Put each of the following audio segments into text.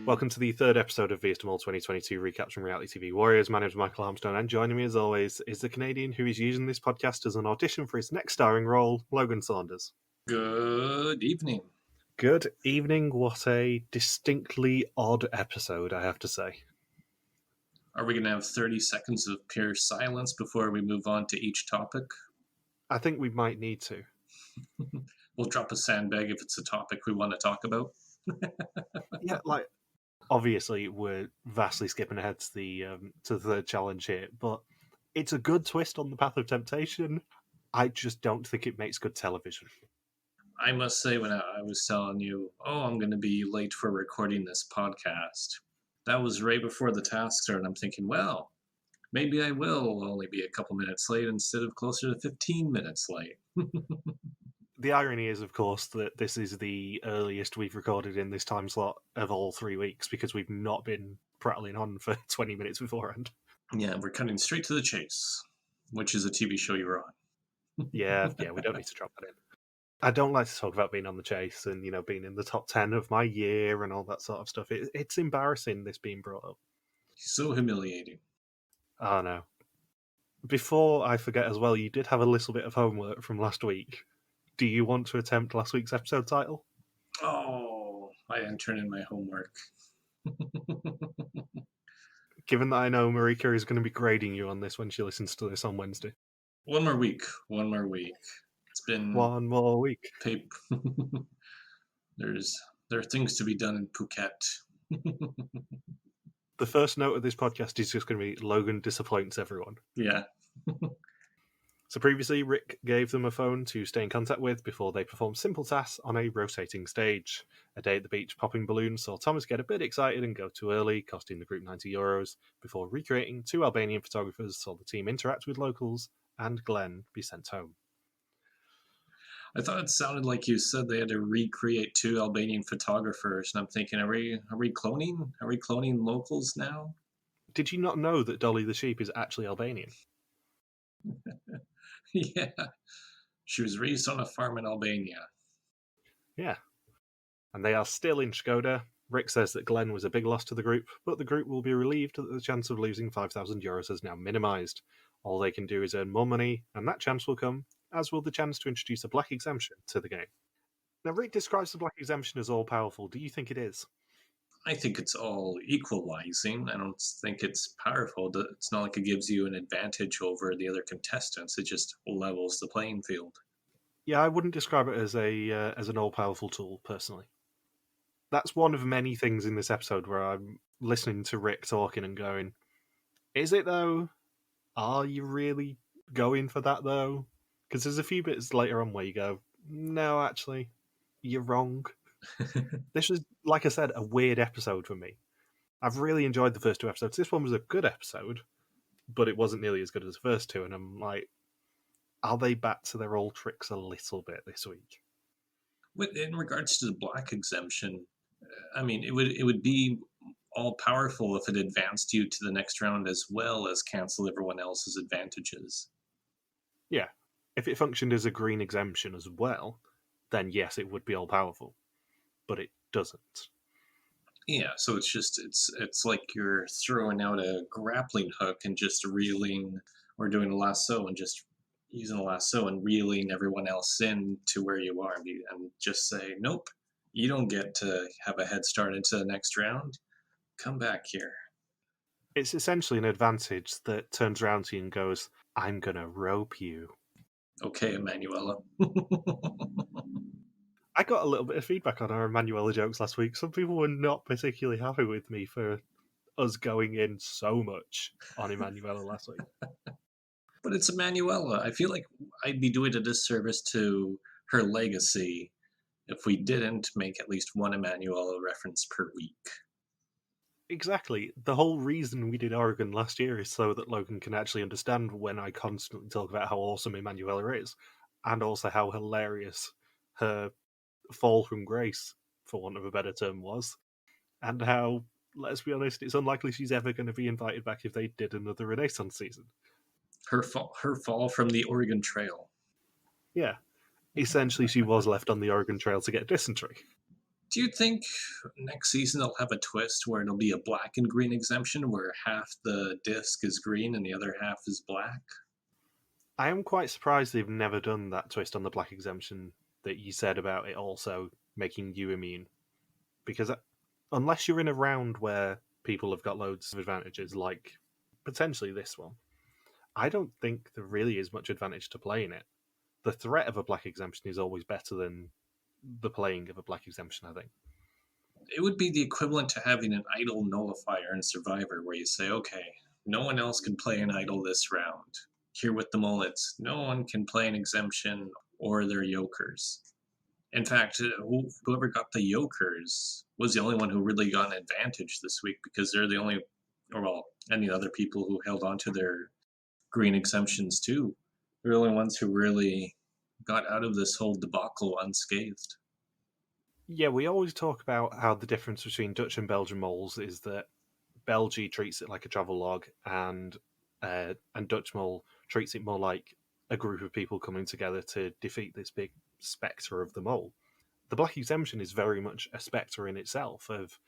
Welcome to the third episode of Viestamol 2022 Recaps from Reality TV Warriors. My name is Michael Armstrong, and joining me as always is the Canadian who is using this podcast as an audition for his next starring role, Logan Saunders. Good evening. Good evening. What a distinctly odd episode, I have to say. Are we going to have 30 seconds of pure silence before we move on to each topic? I think we might need to. We'll drop a sandbag if it's a topic we want to talk about. Yeah, obviously we're vastly skipping ahead to the third challenge here, but it's a good twist on the path of temptation. I just don't think it makes good television. I must say, when I was telling you, I'm going to be late for recording this podcast, that was right before the task started. I'm thinking, well, maybe I will only be a couple minutes late instead of closer to 15 minutes late. The irony is, of course, that this is the earliest we've recorded in this time slot of all 3 weeks because we've not been prattling on for 20 minutes beforehand. Yeah, we're cutting straight to the chase, which is a TV show you're on. Yeah, we don't need to drop that in. I don't like to talk about being on the chase and, being in the top 10 of my year and all that sort of stuff. It's embarrassing, this being brought up. So humiliating. Oh, no. Before I forget as well, you did have a little bit of homework from last week. Do you want to attempt last week's episode title? Oh, I didn't turn in my homework. Given that I know Marika is going to be grading you on this when she listens to this on Wednesday. One more week. It's been one more week. There are things to be done in Phuket. The first note of this podcast is just going to be Logan disappoints everyone. Yeah. So previously, Rick gave them a phone to stay in contact with before they performed simple tasks on a rotating stage. A day at the beach popping balloons saw Thomas get a bit excited and go too early, costing the group €90, before recreating 2 Albanian photographers saw the team interact with locals and Glenn be sent home. I thought it sounded like you said they had to recreate 2 Albanian photographers, and I'm thinking, are we cloning? Are we cloning locals now? Did you not know that Dolly the sheep is actually Albanian? Yeah. She was raised on a farm in Albania. Yeah. And they are still in Skoda. Rick says that Glenn was a big loss to the group, but the group will be relieved that the chance of losing €5,000 is now minimised. All they can do is earn more money, and that chance will come, as will the chance to introduce a Black Exemption to the game. Now, Rick describes the Black Exemption as all-powerful. Do you think it is? I think it's all equalizing. I don't think it's powerful. It's not like it gives you an advantage over the other contestants. It just levels the playing field. Yeah, I wouldn't describe it as an all-powerful tool, personally. That's one of many things in this episode where I'm listening to Rick talking and going, is it though? Are you really going for that though? Because there's a few bits later on where you go, no, actually, you're wrong. This was, like I said, a weird episode for me. I've really enjoyed the first 2 episodes. This one was a good episode, but it wasn't nearly as good as the first 2, and I'm like, are they back to their old tricks a little bit this week? In regards to the Black Exemption, I mean, it would be all powerful if it advanced you to the next round as well as cancel everyone else's advantages. Yeah. If it functioned as a green exemption as well, then yes, it would be all powerful. But it doesn't. Yeah, so it's like you're throwing out a grappling hook and just reeling, or doing a lasso and just using a lasso and reeling everyone else in to where you are, and just say, nope, you don't get to have a head start into the next round. Come back here. It's essentially an advantage that turns around to you and goes, I'm going to rope you. Okay, Emanuela. I got a little bit of feedback on our Emanuela jokes last week. Some people were not particularly happy with me for us going in so much on Emanuela last week. But it's Emanuela. I feel like I'd be doing a disservice to her legacy if we didn't make at least one Emanuela reference per week. Exactly. The whole reason we did Oregon last year is so that Logan can actually understand when I constantly talk about how awesome Emanuela is, and also how hilarious her fall from grace, for want of a better term, was, and how, let's be honest, it's unlikely she's ever going to be invited back if they did another Renaissance season. Her fall from the Oregon Trail. Yeah. Essentially, she was left on the Oregon Trail to get dysentery. Do you think next season they'll have a twist where it'll be a black and green exemption where half the disc is green and the other half is black? I am quite surprised they've never done that twist on the Black Exemption that you said about it also making you immune. Because unless you're in a round where people have got loads of advantages, like potentially this one, I don't think there really is much advantage to playing it. The threat of a Black Exemption is always better than the playing of a Black Exemption, I think. It would be the equivalent to having an idle nullifier in Survivor where you say, okay, no one else can play an idle this round. Here with the mullets, no one can play an exemption or their yokers. In fact, whoever got the yokers was the only one who really got an advantage this week because they're the only, or well, any other people who held on to their green exemptions too. They're the only ones who really got out of this whole debacle unscathed. Yeah, we always talk about how the difference between Dutch and Belgian moles is that Belgie treats it like a travel log, and Dutch mole treats it more like a group of people coming together to defeat this big spectre of the mole. The Black Exemption is very much a spectre in itself, of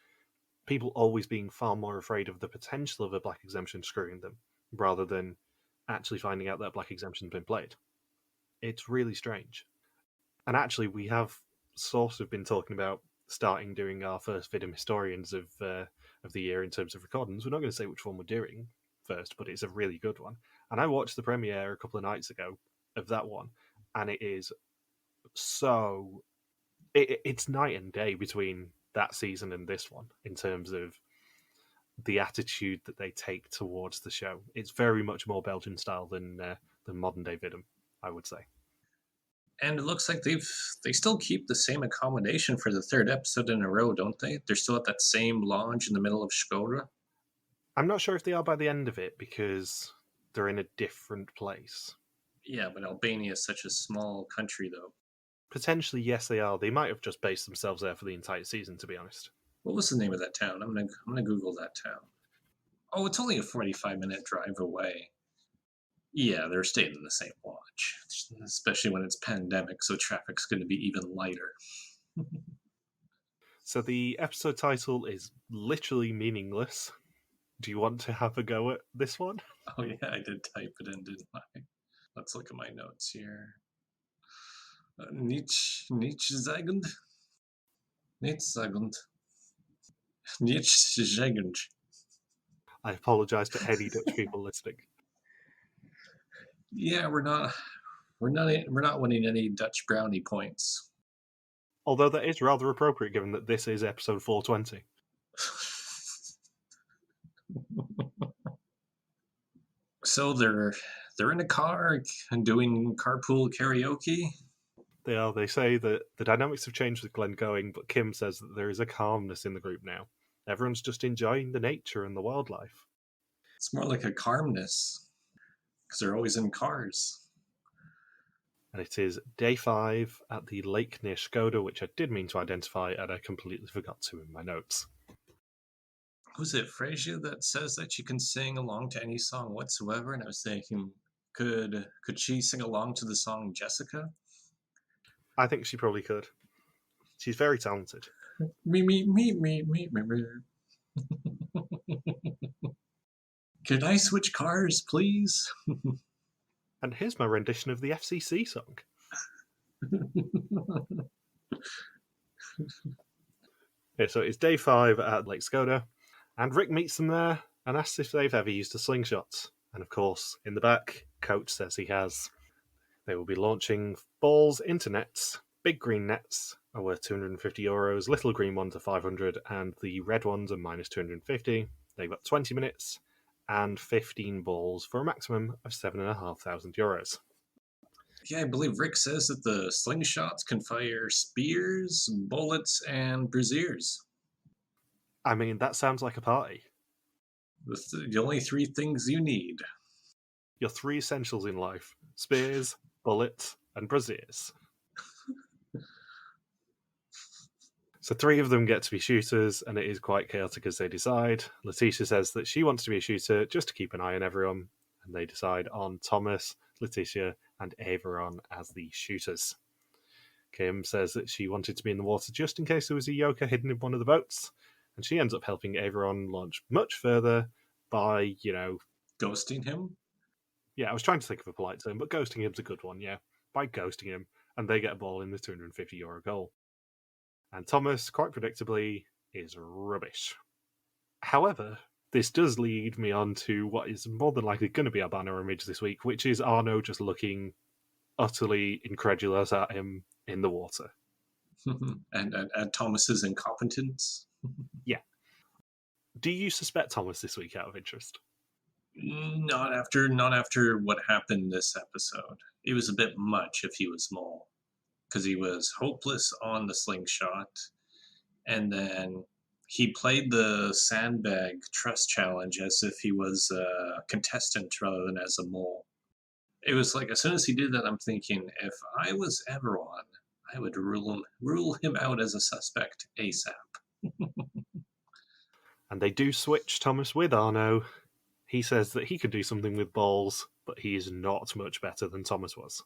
people always being far more afraid of the potential of a Black Exemption screwing them, rather than actually finding out that Black Exemption's been played. It's really strange. And actually, we have sort of been talking about starting doing our first Vidum Historians of the year in terms of recordings. We're not going to say which one we're doing first, but it's a really good one. And I watched the premiere a couple of nights ago of that one, and it is so... It's night and day between that season and this one in terms of the attitude that they take towards the show. It's very much more Belgian style than modern day Vidum, I would say. And it looks like they still keep the same accommodation for the third episode in a row, don't they? They're still at that same lodge in the middle of Skoda. I'm not sure if they are by the end of it because they're in a different place. Yeah, but Albania is such a small country, though. Potentially, yes, they are. They might have just based themselves there for the entire season, to be honest. What was the name of that town? I'm gonna Google that town. Oh, it's only a 45-minute drive away. Yeah, they're staying in the same lodge, especially when it's pandemic, so traffic's going to be even lighter. So the episode title is literally meaningless. Do you want to have a go at this one? Oh yeah, I did type it in, didn't I? Let's look at my notes here. Nicht sagend. I apologise to any Dutch people listening. Yeah, we're not winning any Dutch brownie points. Although that is rather appropriate given that this is episode 420. So they're in a car and doing carpool karaoke. They are. They say that the dynamics have changed with Glenn going, but Kim says that there is a calmness in the group now. Everyone's just enjoying the nature and the wildlife. It's more like a calmness because they're always in cars. And it is day 5 at the lake near Skoda, which I did mean to identify, and I completely forgot to in my notes. Was it Frasier that says that she can sing along to any song whatsoever? And I was thinking, could she sing along to the song Jessica? I think she probably could. She's very talented. Me. Can I switch cars, please? And here's my rendition of the FCC song. Yeah, so it's day 5 at Lake Skoda, and Rick meets them there and asks if they've ever used a slingshot. And of course, in the back, Coach says he has. They will be launching balls into nets. Big green nets are worth €250, little green ones are 500, and the red ones are minus 250. They've got 20 minutes and 15 balls for a maximum of €7,500. Yeah, I believe Rick says that the slingshots can fire spears, bullets, and braziers. I mean, that sounds like a party. The only 3 things you need. Your 3 essentials in life: spears, bullets, and braziers. So 3 of them get to be shooters, and it is quite chaotic as they decide. Letitia says that she wants to be a shooter just to keep an eye on everyone, and they decide on Thomas, Letitia, and Averon as the shooters. Kim says that she wanted to be in the water just in case there was a yoker hidden in one of the boats, and she ends up helping everyone launch much further by, Ghosting him? I was trying to think of a polite term, but ghosting him's a good one, yeah. By ghosting him, and they get a ball in the €250 goal. And Thomas, quite predictably, is rubbish. However, this does lead me on to what is more than likely going to be our banner image this week, which is Arno just looking utterly incredulous at him in the water. and Thomas's incompetence? Yeah. Do you suspect Thomas this week out of interest? Not after what happened this episode. It was a bit much if he was Mole, because he was hopeless on the slingshot, and then he played the sandbag trust challenge as if he was a contestant rather than as a mole. It was like, as soon as he did that, I'm thinking, if I was ever on, I would rule him out as a suspect ASAP. And they do switch Thomas with Arno. He says that he could do something with balls, but he is not much better than Thomas was.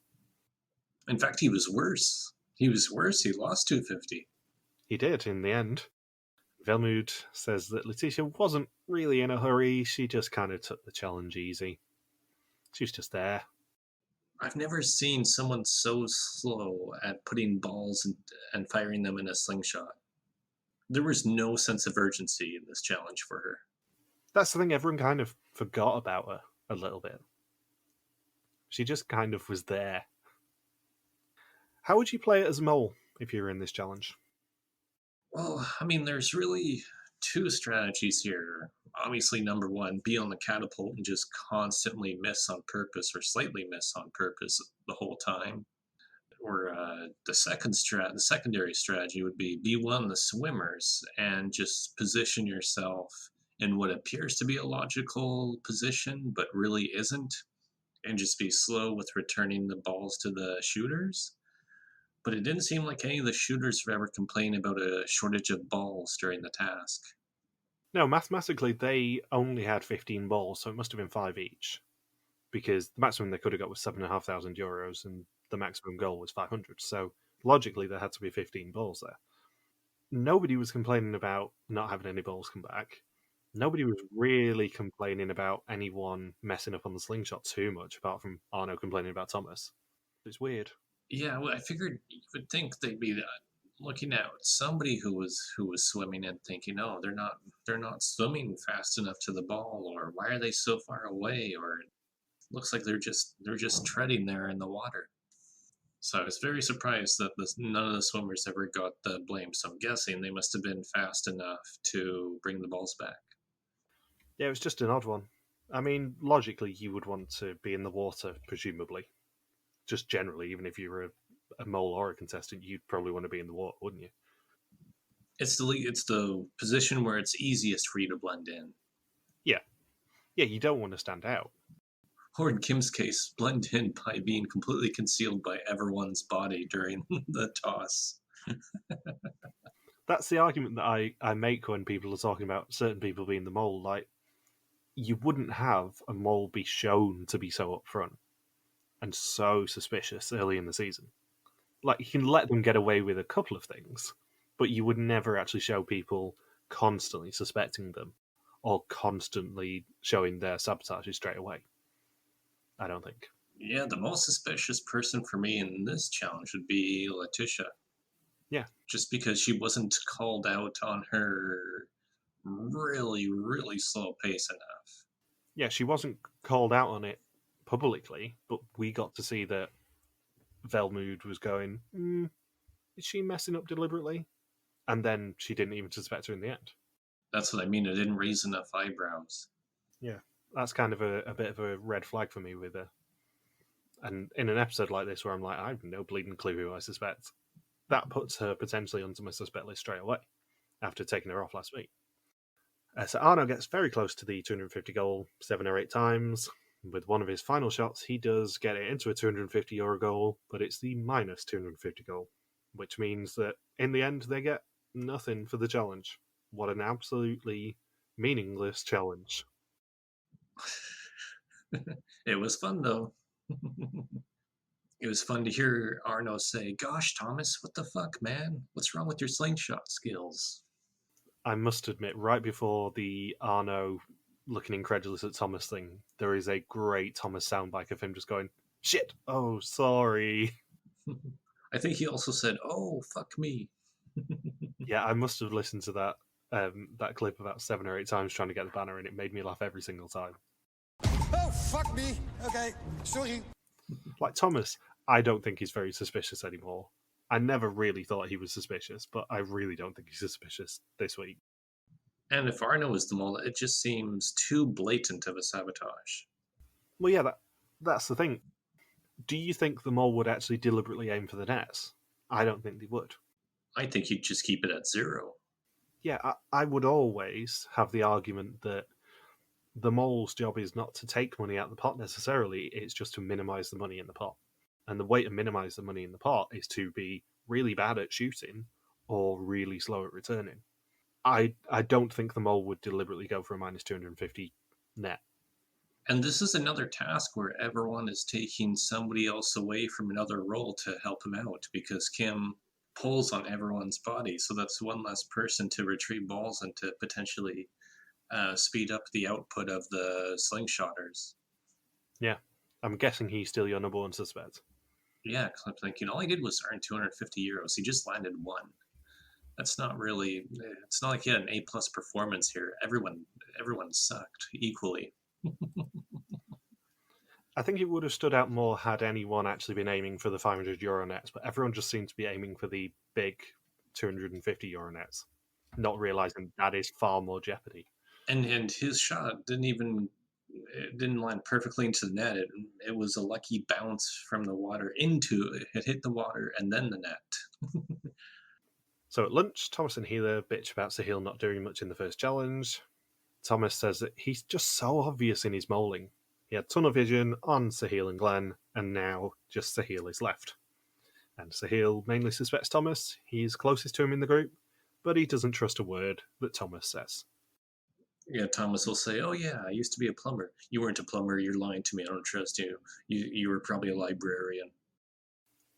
In fact, he was worse. He lost 250. He did, in the end. Welmoed says that Letitia wasn't really in a hurry. She just kind of took the challenge easy. She was just there. I've never seen someone so slow at putting balls and firing them in a slingshot. There was no sense of urgency in this challenge for her. That's the thing, everyone kind of forgot about her a little bit. She just kind of was there. How would you play it as a mole if you were in this challenge? Well, I mean, there's really two strategies here. Obviously, number one, be on the catapult and just constantly miss on purpose or slightly miss on purpose the whole time. Or the secondary strategy would be one of the swimmers and just position yourself in what appears to be a logical position but really isn't, and just be slow with returning the balls to the shooters. But it didn't seem like any of the shooters have ever complained about a shortage of balls during the task. No, mathematically, they only had 15 balls, so it must have been 5 each. Because the maximum they could have got was €7,500, and the maximum goal was 500. So logically, there had to be 15 balls there. Nobody was complaining about not having any balls come back. Nobody was really complaining about anyone messing up on the slingshot too much, apart from Arno complaining about Thomas. It's weird. Yeah, well, I figured you would think they'd be looking at somebody who was swimming and thinking, oh, they're not swimming fast enough to the ball, or why are they so far away, or it looks like they're just treading there in the water. So I was very surprised that none of the swimmers ever got the blame. So I'm guessing they must have been fast enough to bring the balls back. Yeah, it was just an odd one. I mean, logically, you would want to be in the water, presumably. Just generally, even if you were a mole or a contestant, you'd probably want to be in the water, wouldn't you? It's the position where it's easiest for you to blend in. Yeah, you don't want to stand out. Or in Kim's case, blend in by being completely concealed by everyone's body during the toss. That's the argument that I make when people are talking about certain people being the mole. Like, you wouldn't have a mole be shown to be so upfront and so suspicious early in the season. Like, you can let them get away with a couple of things, but you would never actually show people constantly suspecting them or constantly showing their sabotages straight away. I don't think. Yeah, the most suspicious person for me in this challenge would be Letitia. Yeah. Just because she wasn't called out on her really, really slow pace enough. Yeah, she wasn't called out on it publicly, but we got to see that Welmoed was going, is she messing up deliberately? And then she didn't even suspect her in the end. That's what I mean. It didn't raise enough eyebrows. Yeah, that's kind of a bit of a red flag for me with her. And in an episode like this where I'm like, I have no bleeding clue who I suspect, that puts her potentially onto my suspect list straight away after taking her off last week. So Arno gets very close to the 250 goal 7 or 8 times. With one of his final shots, he does get it into a €250 goal, but it's the minus 250 goal, which means that in the end they get nothing for the challenge. What an absolutely meaningless challenge. It was fun, though. It was fun to hear Arno say, "Gosh, Thomas, what the fuck, man? What's wrong with your slingshot skills?" I must admit, right before the Arno looking incredulous at Thomas thing, there is a great Thomas soundbite of him just going, "Shit! Oh, sorry." I think he also said, "Oh, fuck me." Yeah, I must have listened to that clip about 7 or 8 times trying to get the banner, and it made me laugh every single time. Oh, fuck me. Okay, sorry. Like Thomas, I don't think he's very suspicious anymore. I never really thought he was suspicious, but I really don't think he's suspicious this week. And if Arno is the mole, it just seems too blatant of a sabotage. Well, yeah, that's the thing. Do you think the mole would actually deliberately aim for the nets? I don't think they would. I think you'd just keep it at 0. Yeah, I would always have the argument that the mole's job is not to take money out of the pot necessarily, it's just to minimise the money in the pot. And the way to minimise the money in the pot is to be really bad at shooting or really slow at returning. I don't think the mole would deliberately go for a minus 250 net. And this is another task where everyone is taking somebody else away from another role to help him out, because Kim pulls on everyone's body. So that's one less person to retrieve balls and to potentially speed up the output of the slingshotters. Yeah, I'm guessing he's still your number one suspect. Yeah, because I'm thinking all he did was earn €250. He just landed one. That's not really. It's not like he had an A+ performance here. Everyone sucked equally. I think it would have stood out more had anyone actually been aiming for the €500 nets, but everyone just seemed to be aiming for the big €250 nets, not realizing that is far more jeopardy. And his shot didn't land perfectly into the net. It was a lucky bounce from the water into it hit the water and then the net. So at lunch, Thomas and Healer bitch about Sahil not doing much in the first challenge. Thomas says that he's just so obvious in his molding. He had tunnel vision on Sahil and Glenn, and now just Sahil is left. And Sahil mainly suspects Thomas. He's closest to him in the group, but he doesn't trust a word that Thomas says. Yeah, Thomas will say, "Oh yeah, I used to be a plumber. You weren't a plumber. You're lying to me. I don't trust you. You were probably a librarian."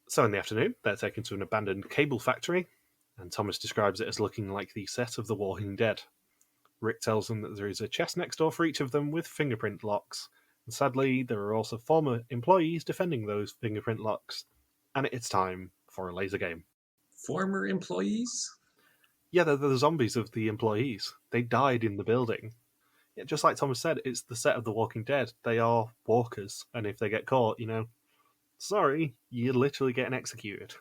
So in the afternoon, they're taken to an abandoned cable factory, and Thomas describes it as looking like the set of The Walking Dead. Rick tells them that there is a chest next door for each of them with fingerprint locks, and sadly, there are also former employees defending those fingerprint locks, and it's time for a laser game. Former employees? Yeah, they're the zombies of the employees. They died in the building. Yeah, just like Thomas said, it's the set of The Walking Dead. They are walkers, and if they get caught, sorry, you're literally getting executed.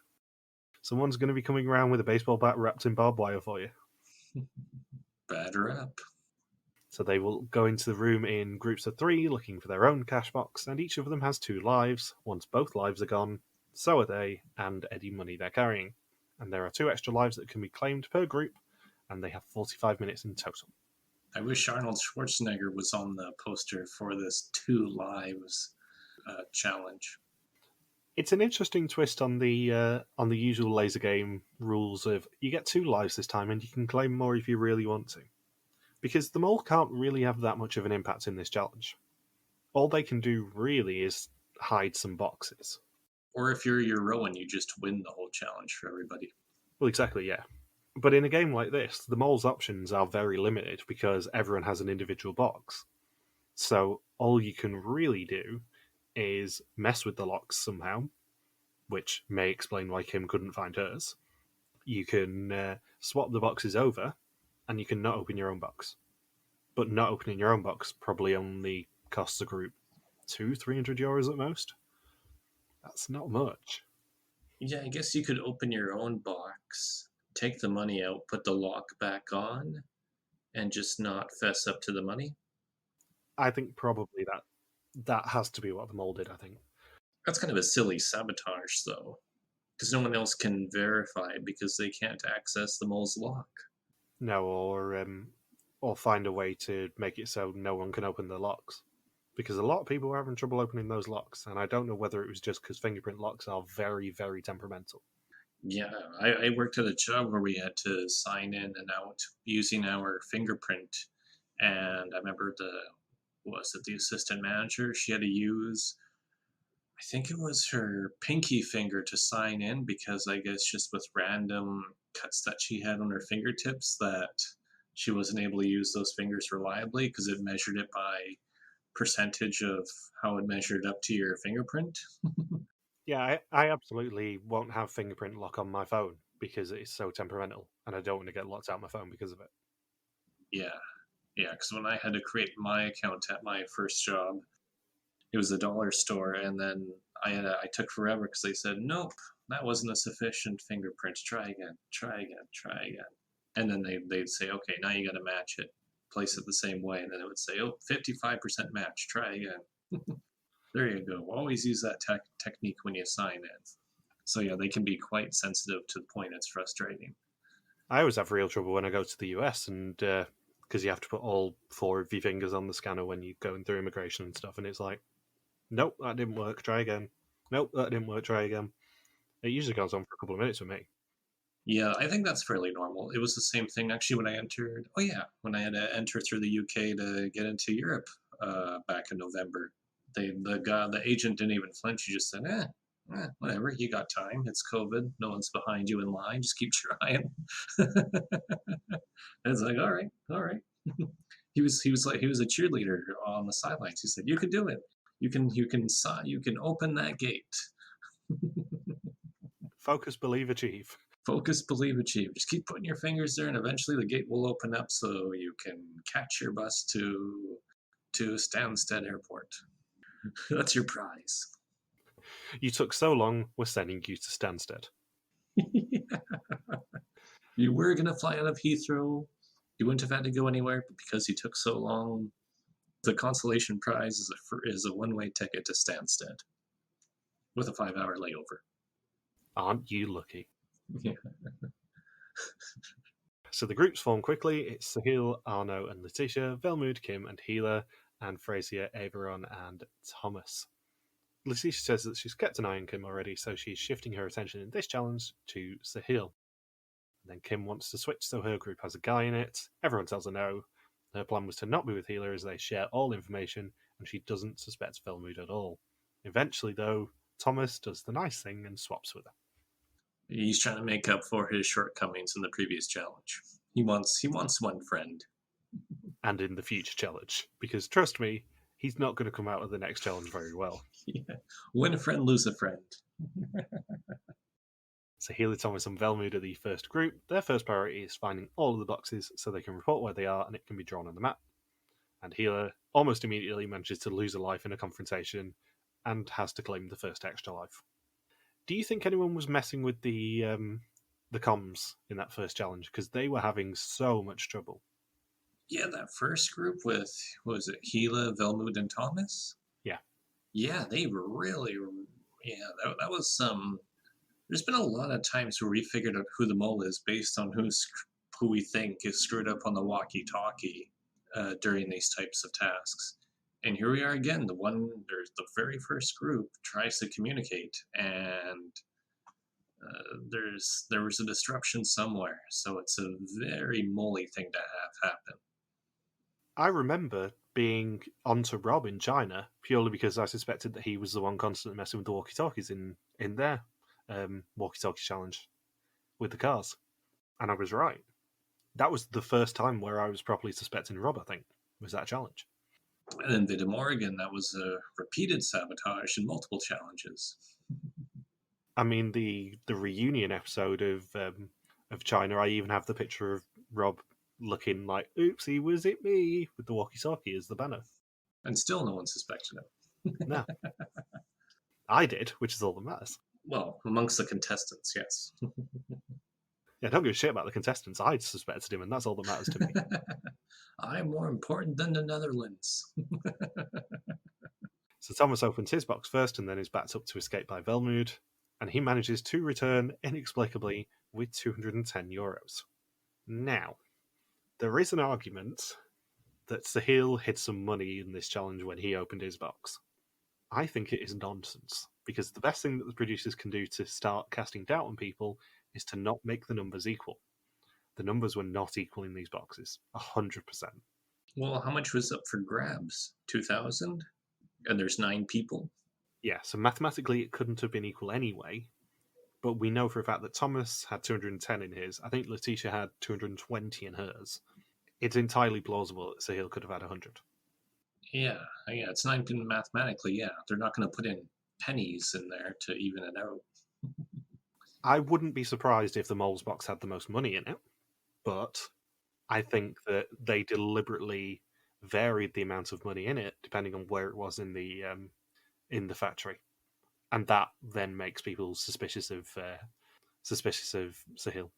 Someone's going to be coming around with a baseball bat wrapped in barbed wire for you. Bad rap. So they will go into the room in groups of 3 looking for their own cash box, and each of them has 2 lives. Once both lives are gone, so are they, and any money they're carrying. And there are 2 extra lives that can be claimed per group, and they have 45 minutes in total. I wish Arnold Schwarzenegger was on the poster for this 2 lives challenge. It's an interesting twist on the usual laser game rules of you get 2 lives this time, and you can claim more if you really want to. Because the mole can't really have that much of an impact in this challenge. All they can do really is hide some boxes. Or if you're Euroan, you just win the whole challenge for everybody. Well, exactly, yeah. But in a game like this, the mole's options are very limited because everyone has an individual box. So all you can really do is mess with the locks somehow, which may explain why Kim couldn't find hers. You can swap the boxes over, and you can not open your own box. But not opening your own box probably only costs the group €200-300 at most. That's not much. Yeah, I guess you could open your own box, take the money out, put the lock back on, and just not fess up to the money. I think probably that has to be what the mole did, I think. That's kind of a silly sabotage, though, because no one else can verify because they can't access the mole's lock. No, or find a way to make it so no one can open the locks. Because a lot of people were having trouble opening those locks, and I don't know whether it was just because fingerprint locks are very, very temperamental. Yeah, I worked at a job where we had to sign in and out using our fingerprint, and I remember the assistant manager? She had to use I think it was her pinky finger to sign in because I guess just with random cuts that she had on her fingertips that she wasn't able to use those fingers reliably because it measured it by percentage of how it measured up to your fingerprint. Yeah, I absolutely won't have fingerprint lock on my phone because it's so temperamental, and I don't want to get locked out my phone because of it. Yeah, because when I had to create my account at my first job, it was a dollar store, and then I took forever because they said nope, that wasn't a sufficient fingerprint. Try again, try again, try again, and then they'd say okay, now you got to match it, place it the same way, and then it would say 55% match. Try again. There you go. Always use that technique when you sign in. So yeah, they can be quite sensitive to the point it's frustrating. I always have real trouble when I go to the US, and because you have to put all 4 of your fingers on the scanner when you're going through immigration and stuff, and it's like, nope, that didn't work. Try again. Nope, that didn't work. Try again. It usually goes on for a couple of minutes with me. Yeah, I think that's fairly normal. It was the same thing actually when I entered. Oh yeah, when I had to enter through the UK to get into Europe back in November. The agent didn't even flinch. He just said, whatever, you got time. It's COVID. No one's behind you in line. Just keep trying. It's like, all right, all right. He was a cheerleader on the sidelines. He said, you can do it. You can open that gate. Focus, believe, achieve. Focus, believe, achieve. Just keep putting your fingers there, and eventually the gate will open up so you can catch your bus to Stansted Airport. That's your prize. You took so long, we're sending you to Stansted. You were going to fly out of Heathrow. You wouldn't have had to go anywhere, but because you took so long, the consolation prize is a one-way ticket to Stansted with a 5-hour layover. Aren't you lucky? Yeah. So the groups form quickly. It's Sahil, Arno, and Letitia, Welmoed, Kim, and Healer, and Frazier, Averon, and Thomas. Letitia says that she's kept an eye on Kim already, so she's shifting her attention in this challenge to Sahil. And then Kim wants to switch so her group has a guy in it. Everyone tells her no. Her plan was to not be with Healer as they share all information, and she doesn't suspect Welmoed at all. Eventually, though, Thomas does the nice thing and swaps with her. He's trying to make up for his shortcomings in the previous challenge. He wants one friend. And in the future challenge, because trust me, he's not going to come out of the next challenge very well. Yeah. Win a friend, lose a friend. So Healer, Thomas, and Welmoed are the first group. Their first priority is finding all of the boxes so they can report where they are and it can be drawn on the map. And Healer almost immediately manages to lose a life in a confrontation and has to claim the first extra life. Do you think anyone was messing with the comms in that first challenge? Because they were having so much trouble. Yeah, that first group with, what was it, Gila, Welmoed, and Thomas? Yeah. Yeah, they really, that was some... There's been a lot of times where we figured out who the mole is based on who we think is screwed up on the walkie-talkie during these types of tasks. And here we are again. There's the very first group tries to communicate, and there was a disruption somewhere. So it's a very moly thing to have happen. I remember being onto Rob in China purely because I suspected that he was the one constantly messing with the walkie-talkies in their walkie-talkie challenge with the cars. And I was right. That was the first time where I was properly suspecting Rob, I think, was that challenge. And then Vida Morgan, that was a repeated sabotage in multiple challenges. I mean, the reunion episode of China, I even have the picture of Rob looking like, oopsie, was it me? With the walkie-talkie as the banner. And still no one suspected him. No. I did, which is all that matters. Well, amongst the contestants, yes. Yeah, don't give a shit about the contestants. I suspected him, and that's all that matters to me. I'm more important than the Netherlands. So Thomas opens his box first and then is backed up to escape by Welmoed, and he manages to return inexplicably with €210. Now, there is an argument that Sahil hid some money in this challenge when he opened his box. I think it is nonsense, because the best thing that the producers can do to start casting doubt on people is to not make the numbers equal. The numbers were not equal in these boxes, 100%. Well, how much was up for grabs? 2,000? And there's 9 people? Yeah, so mathematically it couldn't have been equal anyway, but we know for a fact that Thomas had 210 in his. I think Letitia had 220 in hers. It's entirely plausible that Sahil could have had 100. Yeah, it's not even mathematically, yeah. They're not going to put in pennies in there to even it out. I wouldn't be surprised if the moles box had the most money in it, but I think that they deliberately varied the amount of money in it depending on where it was in the factory, and that then makes people suspicious of Sahil.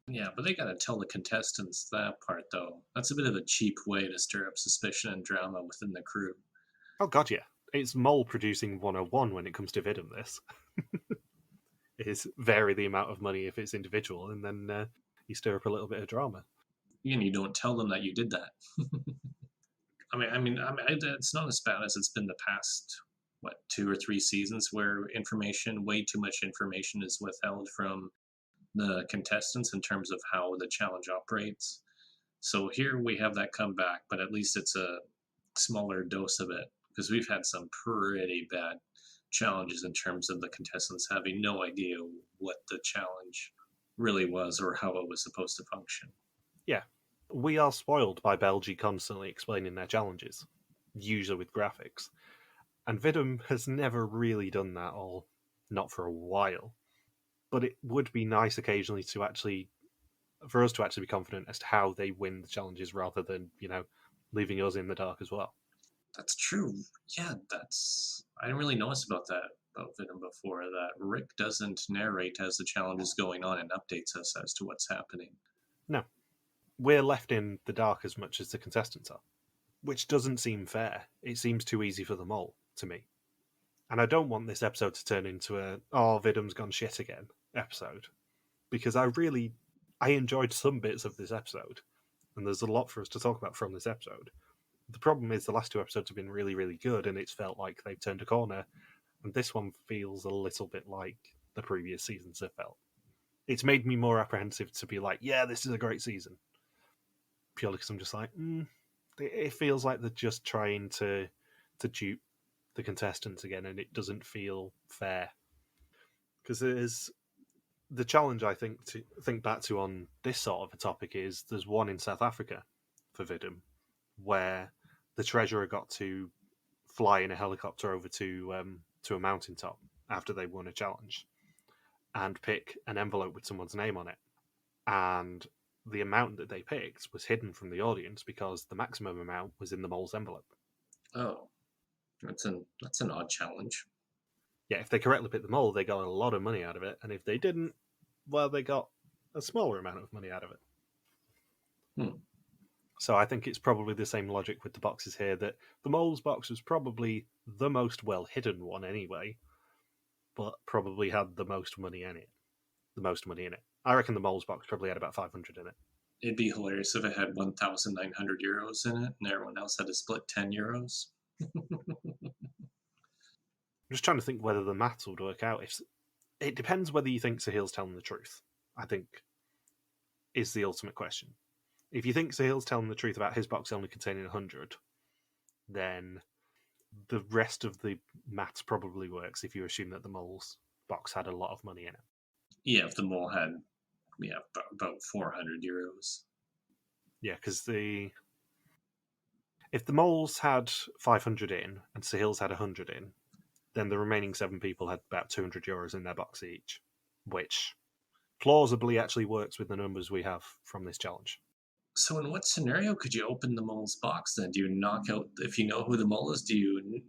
Yeah, but they got to tell the contestants that part, though. That's a bit of a cheap way to stir up suspicion and drama within the crew. Oh god, yeah, it's mole producing 101 when it comes to Vidum. This is vary the amount of money if it's individual, and then you stir up a little bit of drama. And you don't tell them that you did that. It's not as bad as it's been the past, 2 or 3 seasons where way too much information is withheld from the contestants in terms of how the challenge operates. So here we have that come back, but at least it's a smaller dose of it, because we've had some pretty bad challenges in terms of the contestants having no idea what the challenge really was or how it was supposed to function. Yeah, we are spoiled by Belgi constantly explaining their challenges, usually with graphics. And Vidum has never really done that, or not for a while. But it would be nice occasionally for us to actually be confident as to how they win the challenges rather than, leaving us in the dark as well. That's true. Yeah, I didn't really notice about Vidum before, that Rick doesn't narrate as the challenge is going on and updates us as to what's happening. No. We're left in the dark as much as the contestants are, which doesn't seem fair. It seems too easy for them all, to me. And I don't want this episode to turn into Vidum's gone shit again episode, because I enjoyed some bits of this episode, and there's a lot for us to talk about from this episode. The problem is the last 2 episodes have been really, really good, and it's felt like they've turned a corner, and this one feels a little bit like the previous seasons have felt. It's made me more apprehensive to be like, yeah, this is a great season. Purely because I'm just like, it feels like they're just trying to dupe the contestants again, and it doesn't feel fair. Because there's the challenge I think back to on this sort of a topic is there's one in South Africa for Vidum where the treasurer got to fly in a helicopter over to a mountaintop after they won a challenge and pick an envelope with someone's name on it. And the amount that they picked was hidden from the audience because the maximum amount was in the mole's envelope. Oh, that's an odd challenge. Yeah, if they correctly picked the mole, they got a lot of money out of it, and if they didn't, well, they got a smaller amount of money out of it. So I think it's probably the same logic with the boxes here, that the mole's box was probably the most well-hidden one anyway, but probably had the most money in it. I reckon the mole's box probably had about 500 in it. It'd be hilarious if it had 1,900 euros in it and everyone else had to split 10 euros. I'm just trying to think whether the maths would work out. It depends whether you think Sahil's telling the truth, I think, is the ultimate question. If you think Sahil's telling the truth about his box only containing 100, then the rest of the maths probably works if you assume that the mole's box had a lot of money in it. Yeah, if the mole had about 400 euros. Yeah, because if the moles had 500 in and Sahil's had 100 in, then the remaining 7 people had about 200 euros in their box each, which plausibly actually works with the numbers we have from this challenge. So in what scenario could you open the mole's box then? Do you knock out, if you know who the mole is, do you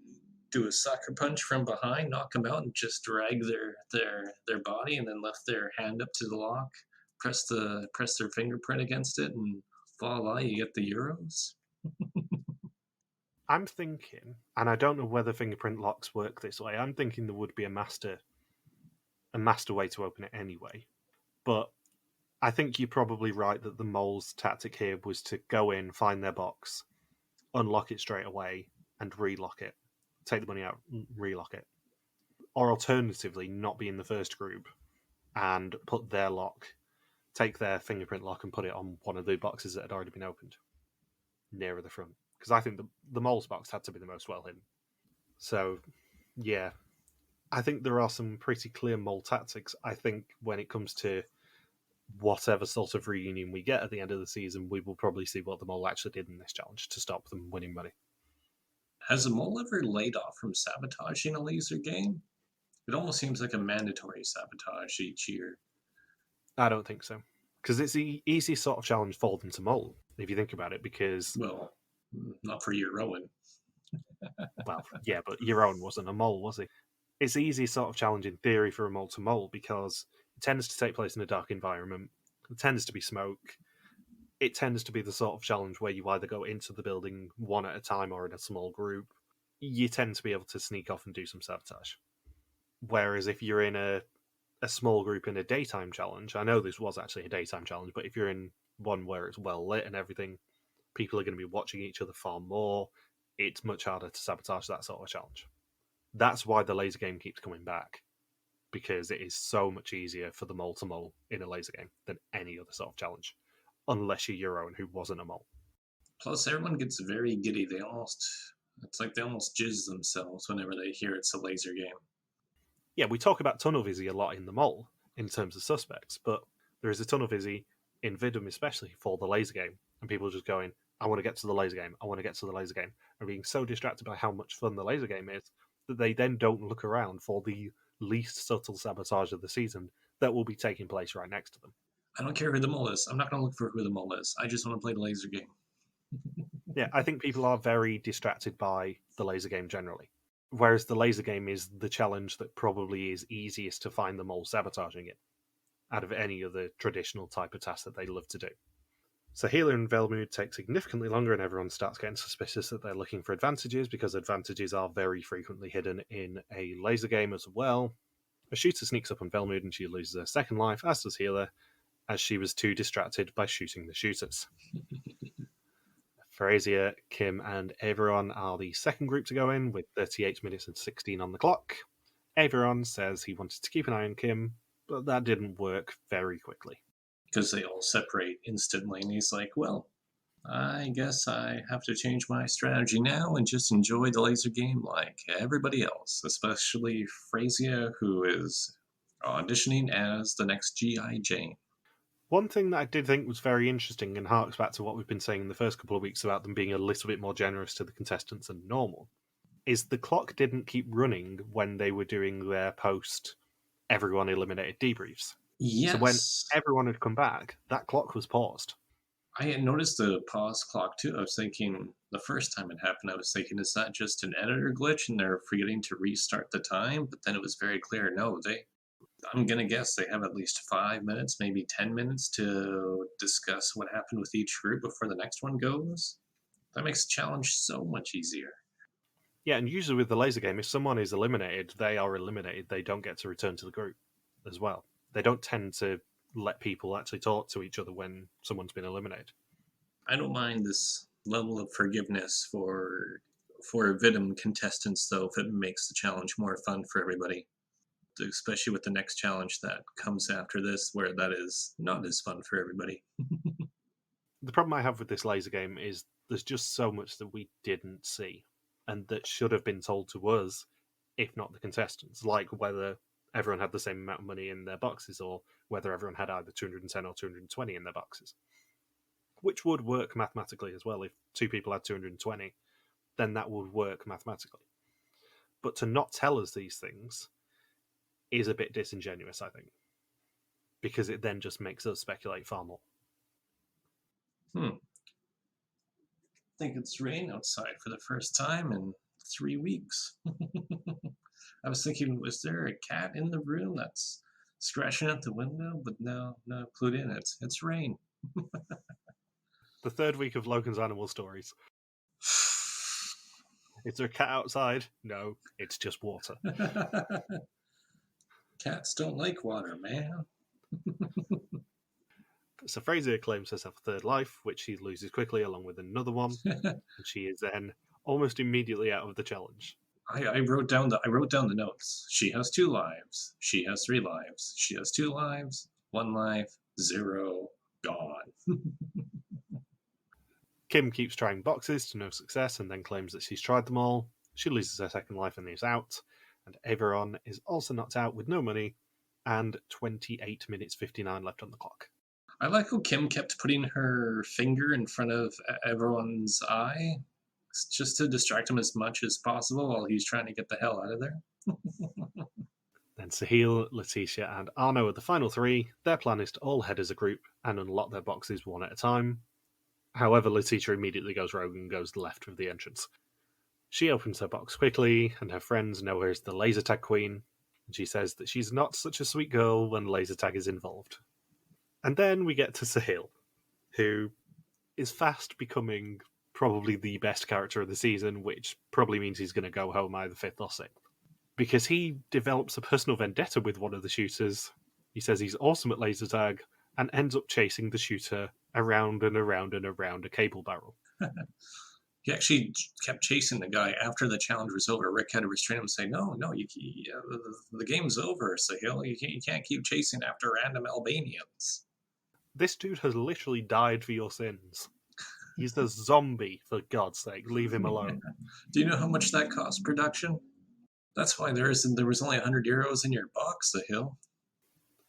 do a sucker punch from behind, knock them out, and just drag their body and then lift their hand up to the lock, press their fingerprint against it, and voila, you get the euros? I'm thinking, and I don't know whether fingerprint locks work this way, I'm thinking there would be a master way to open it anyway. But I think you're probably right that the mole's tactic here was to go in, find their box, unlock it straight away, and relock it. Take the money out, relock it. Or alternatively, not be in the first group and put their lock, take their fingerprint lock and put it on one of the boxes that had already been opened, nearer the front. Because I think the mole's box had to be the most well hidden. So Yeah. I think there are some pretty clear mole tactics. I think when it comes to whatever sort of reunion we get at the end of the season, we will probably see what the mole actually did in this challenge to stop them winning money. Has a mole ever laid off from sabotaging a laser game? It almost seems like a mandatory sabotage each year. I don't think so. Because it's the easiest sort of challenge for them to mole, if you think about it, because... Well, not for your Rowan. Well, yeah, but your own wasn't a mole, was he? It's the easiest sort of challenge in theory for a mole to mole, because it tends to take place in a dark environment, it tends to be smoke, it tends to be the sort of challenge where you either go into the building one at a time or in a small group. You tend to be able to sneak off and do some sabotage. Whereas if you're in a small group in a daytime challenge, I know this was actually a daytime challenge, but if you're in one where it's well lit and everything, people are going to be watching each other far more. It's much harder to sabotage that sort of challenge. That's why the laser game keeps coming back, because it is so much easier for the mole to mole in a laser game than any other sort of challenge, unless you're your own who wasn't a mole. Plus, everyone gets very giddy. It's like they almost jizz themselves whenever they hear it's a laser game. Yeah, we talk about tunnel visi a lot in the mole in terms of suspects, but there is a tunnel visi in Vidum especially for the laser game, and people are just going, I want to get to the laser game, I want to get to the laser game, and being so distracted by how much fun the laser game is that they then don't look around for the least subtle sabotage of the season that will be taking place right next to them. I don't care who the mole is. I'm not going to look for who the mole is. I just want to play the laser game. Yeah, I think people are very distracted by the laser game generally. Whereas the laser game is the challenge that probably is easiest to find the mole sabotaging it out of any other traditional type of task that they love to do. So Healer and Welmoed take significantly longer, and everyone starts getting suspicious that they're looking for advantages, because advantages are very frequently hidden in a laser game as well. A shooter sneaks up on Welmoed and she loses her second life, as does Healer, as she was too distracted by shooting the shooters. Frazier, Kim, and Averon are the second group to go in, with 38 minutes and 16 on the clock. Averon says he wanted to keep an eye on Kim, but that didn't work very quickly. Because they all separate instantly, and he's like, well, I guess I have to change my strategy now and just enjoy the laser game like everybody else, especially Frazier, who is auditioning as the next G.I. Jane. One thing that I did think was very interesting and harks back to what we've been saying in the first couple of weeks about them being a little bit more generous to the contestants than normal, is the clock didn't keep running when they were doing their post everyone eliminated debriefs. Yes. So when everyone had come back, that clock was paused. I had noticed the pause clock too. I was thinking, the first time it happened, I was thinking, is that just an editor glitch and they're forgetting to restart the time? But then it was very clear, no, I'm going to guess they have at least 5 minutes, maybe 10 minutes to discuss what happened with each group before the next one goes. That makes the challenge so much easier. Yeah, and usually with the laser game, if someone is eliminated, they are eliminated. They don't get to return to the group as well. They don't tend to let people actually talk to each other when someone's been eliminated. I don't mind this level of forgiveness for Vidum contestants, though, if it makes the challenge more fun for everybody. Especially with the next challenge that comes after this, where that is not as fun for everybody. The problem I have with this laser game is there's just so much that we didn't see, and that should have been told to us, if not the contestants, like whether everyone had the same amount of money in their boxes, or whether everyone had either 210 or 220 in their boxes. Which would work mathematically as well. If two people had 220, then that would work mathematically. But to not tell us these things is a bit disingenuous, I think, because it then just makes us speculate far more. I think it's rain outside for the first time in 3 weeks. I was thinking, was there a cat in the room that's scratching at the window? But no, clued in. It's rain. The third week of Logan's Animal Stories. Is there a cat outside? No, it's just water. Cats don't like water, man. So Frazier claims herself a third life, which she loses quickly along with another one, and she is then almost immediately out of the challenge. I wrote down the notes. She has 2 lives. She has 3 lives. She has 2 lives. 1 life. 0. Gone. Kim keeps trying boxes to no success and then claims that she's tried them all. She loses her second life and is out. And everyone is also knocked out with no money and 28 minutes 59 left on the clock. I like how Kim kept putting her finger in front of everyone's eye just to distract him as much as possible while he's trying to get the hell out of there. Then Sahil, Letitia, and Arno are the final three. Their plan is to all head as a group and unlock their boxes one at a time. However, Letitia immediately goes rogue and goes left of the entrance. She opens her box quickly, and her friends know her as the laser tag queen. And she says that she's not such a sweet girl when laser tag is involved. And then we get to Sahil, who is fast becoming probably the best character of the season, which probably means he's going to go home either 5th or 6th. Because he develops a personal vendetta with one of the shooters. He says he's awesome at laser tag and ends up chasing the shooter around and around and around a cable barrel. He actually kept chasing the guy after the challenge was over. Rick had to restrain him and say, no, the game's over, Sahil. You can't keep chasing after random Albanians. This dude has literally died for your sins. He's the zombie, for God's sake. Leave him alone. Do you know how much that cost production? That's why there was only 100 euros in your box, Sahil.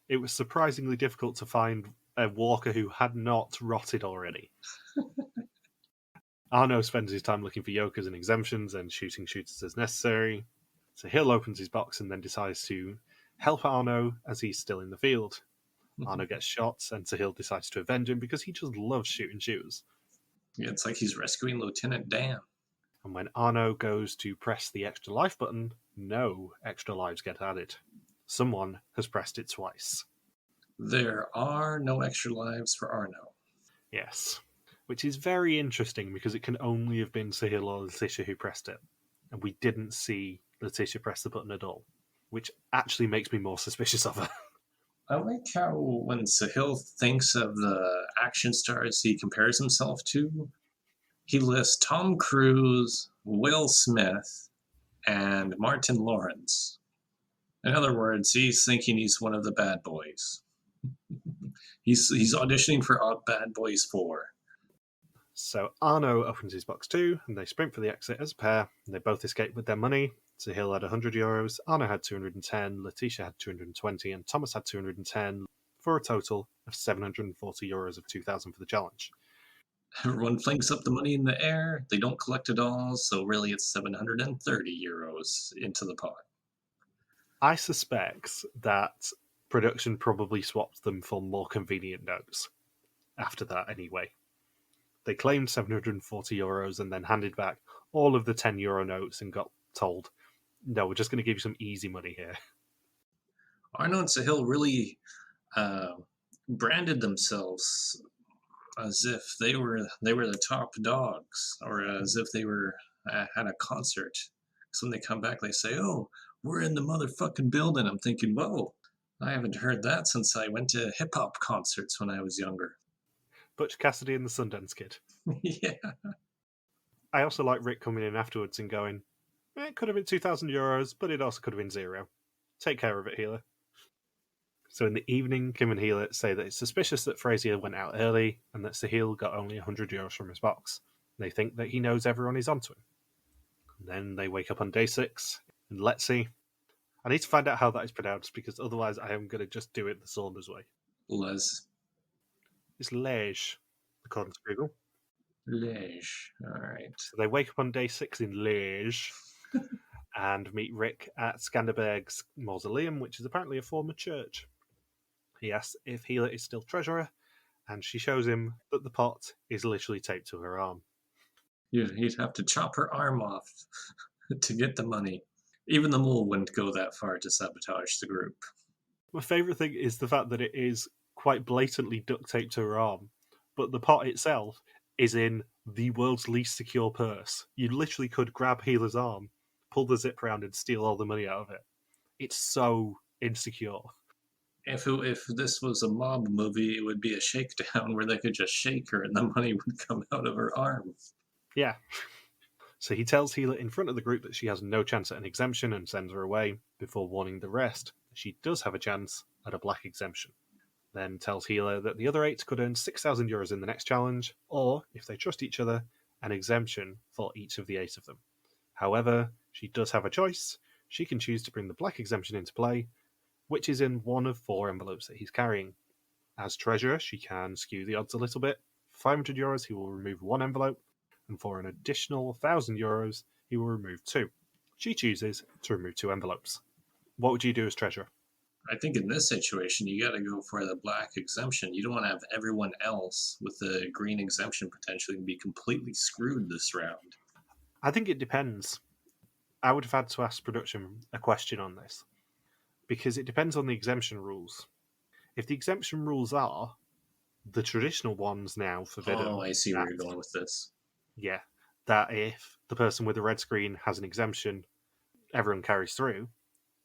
It was surprisingly difficult to find a walker who had not rotted already. Arno spends his time looking for yokers and exemptions and shooting shooters as necessary. Sahil opens his box and then decides to help Arno as he's still in the field. Arno gets shot and Sahil decides to avenge him because he just loves shooting shooters. Yeah, it's like he's rescuing Lieutenant Dan. And when Arno goes to press the extra life button, no extra lives get added. Someone has pressed it twice. There are no extra lives for Arno. Yes. Which is very interesting because it can only have been Sahil or Letitia who pressed it. And we didn't see Letitia press the button at all. Which actually makes me more suspicious of her. I like how when Sahil thinks of the action stars he compares himself to, he lists Tom Cruise, Will Smith, and Martin Lawrence. In other words, he's thinking he's one of the bad boys. He's auditioning for Bad Boys 4. So Arno opens his box too, and they sprint for the exit as a pair. And they both escape with their money. Sahil had 100 euros, Arno had 210, Letitia had 220, and Thomas had 210, for a total of 740 euros of 2,000 for the challenge. Everyone flings up the money in the air. They don't collect it all, so really it's 730 euros into the pot. I suspect that production probably swapped them for more convenient notes after that anyway. They claimed 740 euros and then handed back all of the 10 euro notes and got told, no, we're just going to give you some easy money here. Arno and Sahil really branded themselves as if they were the top dogs, or as if they were at a concert. So when they come back, they say, "Oh, we're in the motherfucking building." I'm thinking, whoa, I haven't heard that since I went to hip hop concerts when I was younger. Butch Cassidy and the Sundance Kid. Yeah. I also like Rick coming in afterwards and going, it could have been 2,000 euros, but it also could have been 0. Take care of it, Healer. So in the evening, Kim and Healer say that it's suspicious that Frazier went out early and that Sahil got only 100 euros from his box. They think that he knows everyone is onto him. And then they wake up on day 6 in Letzi. I need to find out how that is pronounced because otherwise I am going to just do it the Saunders way. It's Liège, according to Google. Liège, alright. So they wake up on day 6 in Liège and meet Rick at Skanderberg's mausoleum, which is apparently a former church. He asks if Healer is still treasurer, and she shows him that the pot is literally taped to her arm. You'd have to chop her arm off to get the money. Even the mole wouldn't go that far to sabotage the group. My favourite thing is the fact that it is quite blatantly duct taped to her arm, but the pot itself is in the world's least secure purse. You literally could grab Healer's arm, pull the zip around, and steal all the money out of it. It's so insecure. If this was a mob movie, it would be a shakedown where they could just shake her and the money would come out of her arm. Yeah. So he tells Healer in front of the group that she has no chance at an exemption and sends her away, before warning the rest that she does have a chance at a Black Exemption. Then tells Healer that the other 8 could earn 6,000 euros in the next challenge, or, if they trust each other, an exemption for each of the 8 of them. However, she does have a choice. she can choose to bring the Black Exemption into play, which is in one of 4 envelopes that he's carrying. As treasurer, she can skew the odds a little bit. For €500, he will remove 1 envelope, and for an additional €1,000, he will remove 2. She chooses to remove 2 envelopes. What would you do as treasurer? I think in this situation, you got to go for the black exemption. You don't want to have everyone else with the green exemption potentially be completely screwed this round. I think it depends. I would have had to ask production a question on this, because it depends on the exemption rules. If the exemption rules are the traditional ones now for Vidum. Oh, I see where you're going with this. Yeah, that if the person with the red screen has an exemption, everyone carries through,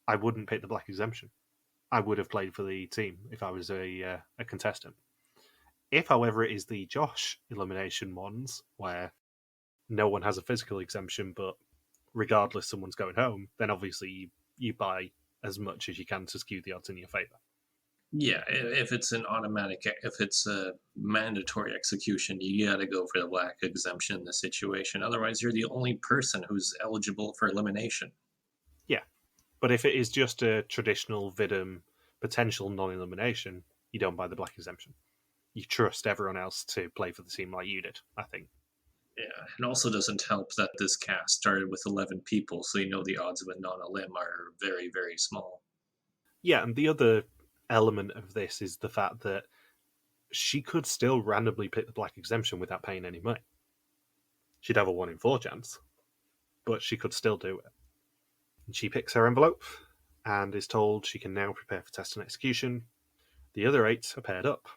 I wouldn't pick the black exemption. I would have played for the team if I was a contestant. If, however, it is the Josh elimination ones, where no one has a physical exemption, but regardless someone's going home, then obviously you buy as much as you can to skew the odds in your favour. Yeah, if it's an automatic, if it's a mandatory execution, you got to go for the black exemption in this situation. Otherwise, you're the only person who's eligible for elimination. Yeah, but if it is just a traditional Vidum potential non-elimination, you don't buy the black exemption. You trust everyone else to play for the team like you did, I think. Yeah, it also doesn't help that this cast started with 11 people, so you know the odds of a non-elim are very, very small. Yeah, and the other element of this is the fact that she could still randomly pick the black exemption without paying any money. She'd have a 1 in 4 chance, but she could still do it. And she picks her envelope and is told she can now prepare for test and execution. The other 8 are paired up.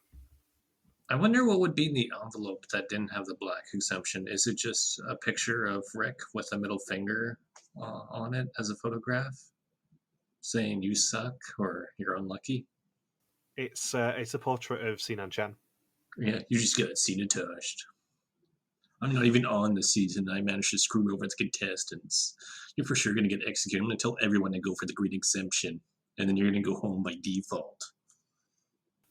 I wonder what would be in the envelope that didn't have the black exemption. Is it just a picture of Rick with a middle finger on it as a photograph, saying "you suck" or "you're unlucky"? It's a portrait of Sinan Chan. Yeah, you just got sabotaged. I'm not even on this season. I managed to screw over the contestants. You're for sure going to get executed. I'm going to tell everyone to go for the green exemption, and then you're going to go home by default.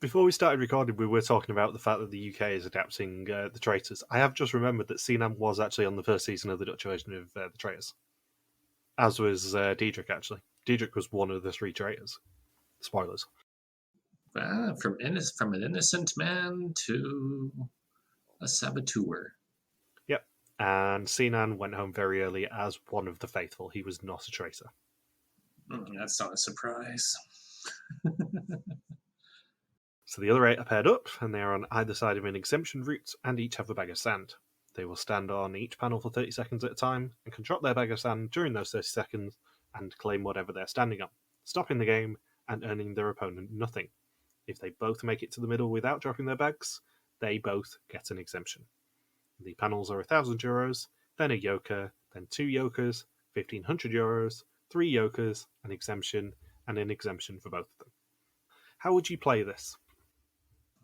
Before we started recording, we were talking about the fact that the UK is adapting The Traitors. I have just remembered that Sinan was actually on the first season of the Dutch version of The Traitors. As was Diedrich, actually. Diedrich was one of the 3 traitors. Spoilers. From an innocent man to a saboteur. Yep. And Sinan went home very early as one of the faithful. He was not a traitor. That's not a surprise. So the other 8 are paired up, and they are on either side of an exemption route, and each have a bag of sand. They will stand on each panel for 30 seconds at a time, and can drop their bag of sand during those 30 seconds, and claim whatever they're standing on, stopping the game, and earning their opponent nothing. If they both make it to the middle without dropping their bags, they both get an exemption. The panels are €1,000, then a yoker, then 2 yokers, €1,500, 3 yokers, an exemption, and an exemption for both of them. How would you play this?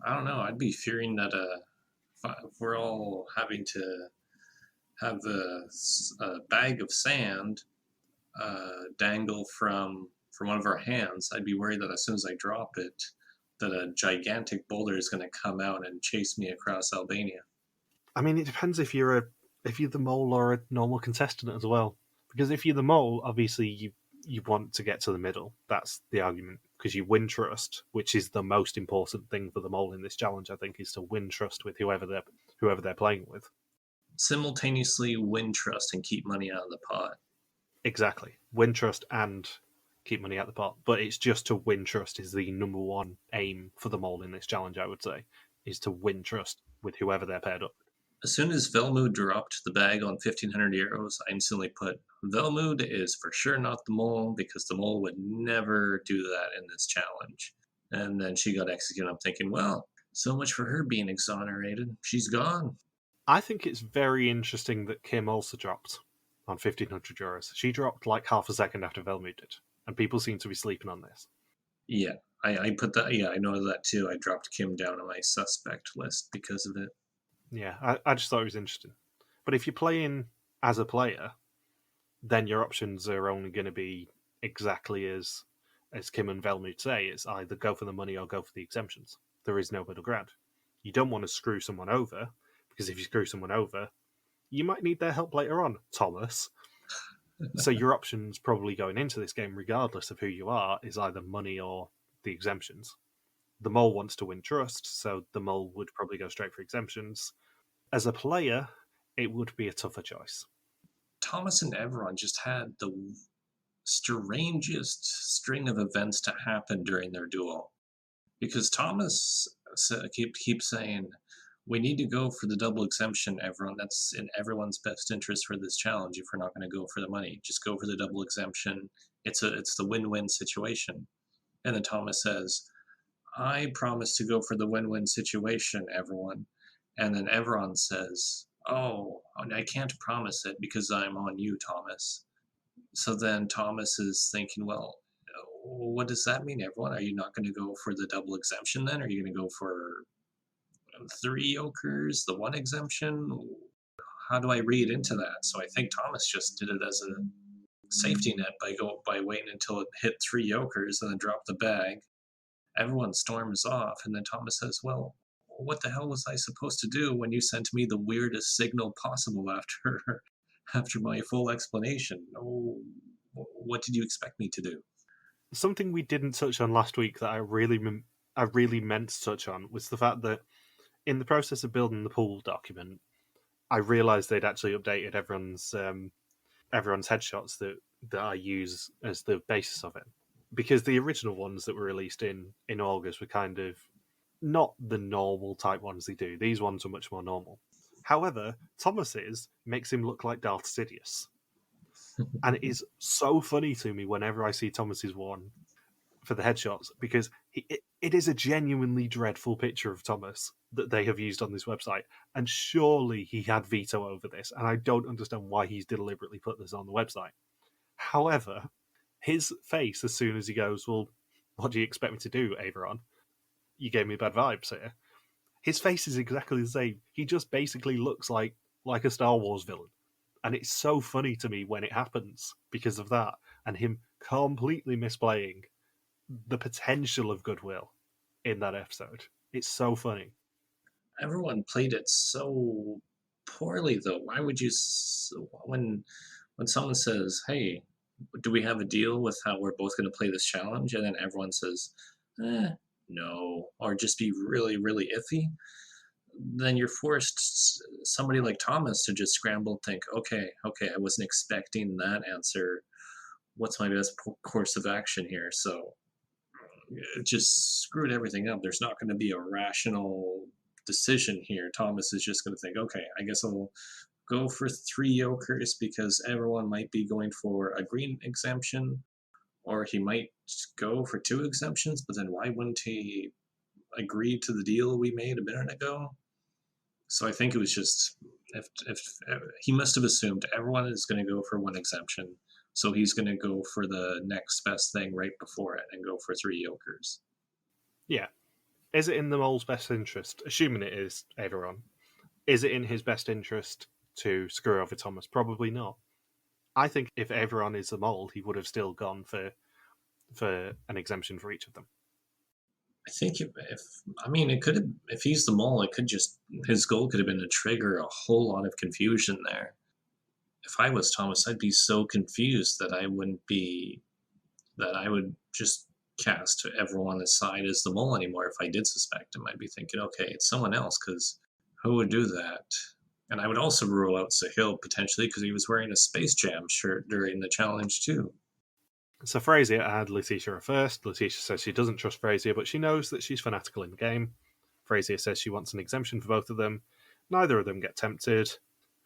I don't know. I'd be fearing that if we're all having to have a bag of sand dangle from one of our hands, I'd be worried that as soon as I drop it, that a gigantic boulder is going to come out and chase me across Albania. I mean, it depends if you're the mole or a normal contestant as well. Because if you're the mole, obviously you want to get to the middle. That's the argument. Because you win trust, which is the most important thing for the mole in this challenge, I think, is to win trust with whoever they're playing with. Simultaneously win trust and keep money out of the pot. Exactly. Win trust and keep money out the pot. But it's just to win trust is the number one aim for the mole in this challenge, I would say, is to win trust with whoever they're paired up. As soon as Welmoed dropped the bag on €1,500, I instantly put, Welmoed is for sure not the mole, because the mole would never do that in this challenge. And then she got executed. I'm thinking, well, so much for her being exonerated. She's gone. I think it's very interesting that Kim also dropped on €1,500. She dropped like half a second after Welmoed did, and people seem to be sleeping on this. Yeah, I put that. Yeah, I know that too. I dropped Kim down on my suspect list because of it. Yeah, I just thought it was interesting. But if you're playing as a player, then your options are only going to be exactly as Kim and Welmoed say. It's either go for the money or go for the exemptions. There is no middle ground. You don't want to screw someone over, because if you screw someone over, you might need their help later on, Thomas. So your options probably going into this game, regardless of who you are, is either money or the exemptions. The mole wants to win trust, so the mole would probably go straight for exemptions. As a player, it would be a tougher choice. Thomas and Everon just had the strangest string of events to happen during their duel. Because Thomas keeps saying, we need to go for the double exemption, everyone. That's in everyone's best interest for this challenge. If we're not going to go for the money, just go for the double exemption. It's the win-win situation. And then Thomas says, I promise to go for the win-win situation, everyone. And then Everon says, oh, I can't promise it because I'm on you, Thomas. So then Thomas is thinking, well, what does that mean, everyone? Are you not going to go for the double exemption then? Are you going to go for 3 jokers, the 1 exemption? How do I read into that? So I think Thomas just did it as a safety net by waiting until it hit 3 jokers and then dropped the bag. Everyone storms off, and then Thomas says, well, what the hell was I supposed to do when you sent me the weirdest signal possible after my full explanation? Oh, what did you expect me to do? Something we didn't touch on last week that I really meant to touch on was the fact that in the process of building the pool document, I realised they'd actually updated everyone's headshots that I use as the basis of it. Because the original ones that were released in August were kind of not the normal type ones they do. These ones are much more normal. However, Thomas's makes him look like Darth Sidious. And it is so funny to me whenever I see Thomas's one for the headshots, because it is a genuinely dreadful picture of Thomas that they have used on this website. And surely he had veto over this, and I don't understand why he's deliberately put this on the website. However, his face as soon as he goes, well, what do you expect me to do, Averon? You gave me bad vibes here. His face is exactly the same. He just basically looks like a Star Wars villain. And it's so funny to me when it happens because of that, and him completely misplaying the potential of goodwill in that episode. It's so funny. Everyone played it so poorly, though. Why would you, when someone says, hey, do we have a deal with how we're both going to play this challenge? And then everyone says, no, or just be really, really iffy. Then you're forced, somebody like Thomas, to just scramble and think, okay, I wasn't expecting that answer. What's my best course of action here? So it just screwed everything up. There's not going to be a rational decision here. Thomas is just going to think, okay, I guess I'll go for 3 jokers because everyone might be going for a green exemption, or he might go for 2 exemptions, but then why wouldn't he agree to the deal we made a minute ago? So I think it was just, if he must have assumed everyone is going to go for 1 exemption, so he's going to go for the next best thing right before it and go for 3 jokers. Yeah. Is it in the mole's best interest, assuming it is Averon, is it in his best interest to screw over Thomas? Probably not. I think if Averon is the mole, he would have still gone for an exemption for each of them. I think it could have, if he's the mole, it could just, his goal could have been to trigger a whole lot of confusion there. If I was Thomas, I'd be so confused that I would just cast everyone aside as the mole anymore. If I did suspect him, I'd be thinking, okay, it's someone else, because who would do that? And I would also rule out Sahil potentially because he was wearing a Space Jam shirt during the challenge too. So Frasier had Letitia first. Letitia says she doesn't trust Frasier, but she knows that she's fanatical in the game. Frasier says she wants an exemption for both of them. Neither of them get tempted.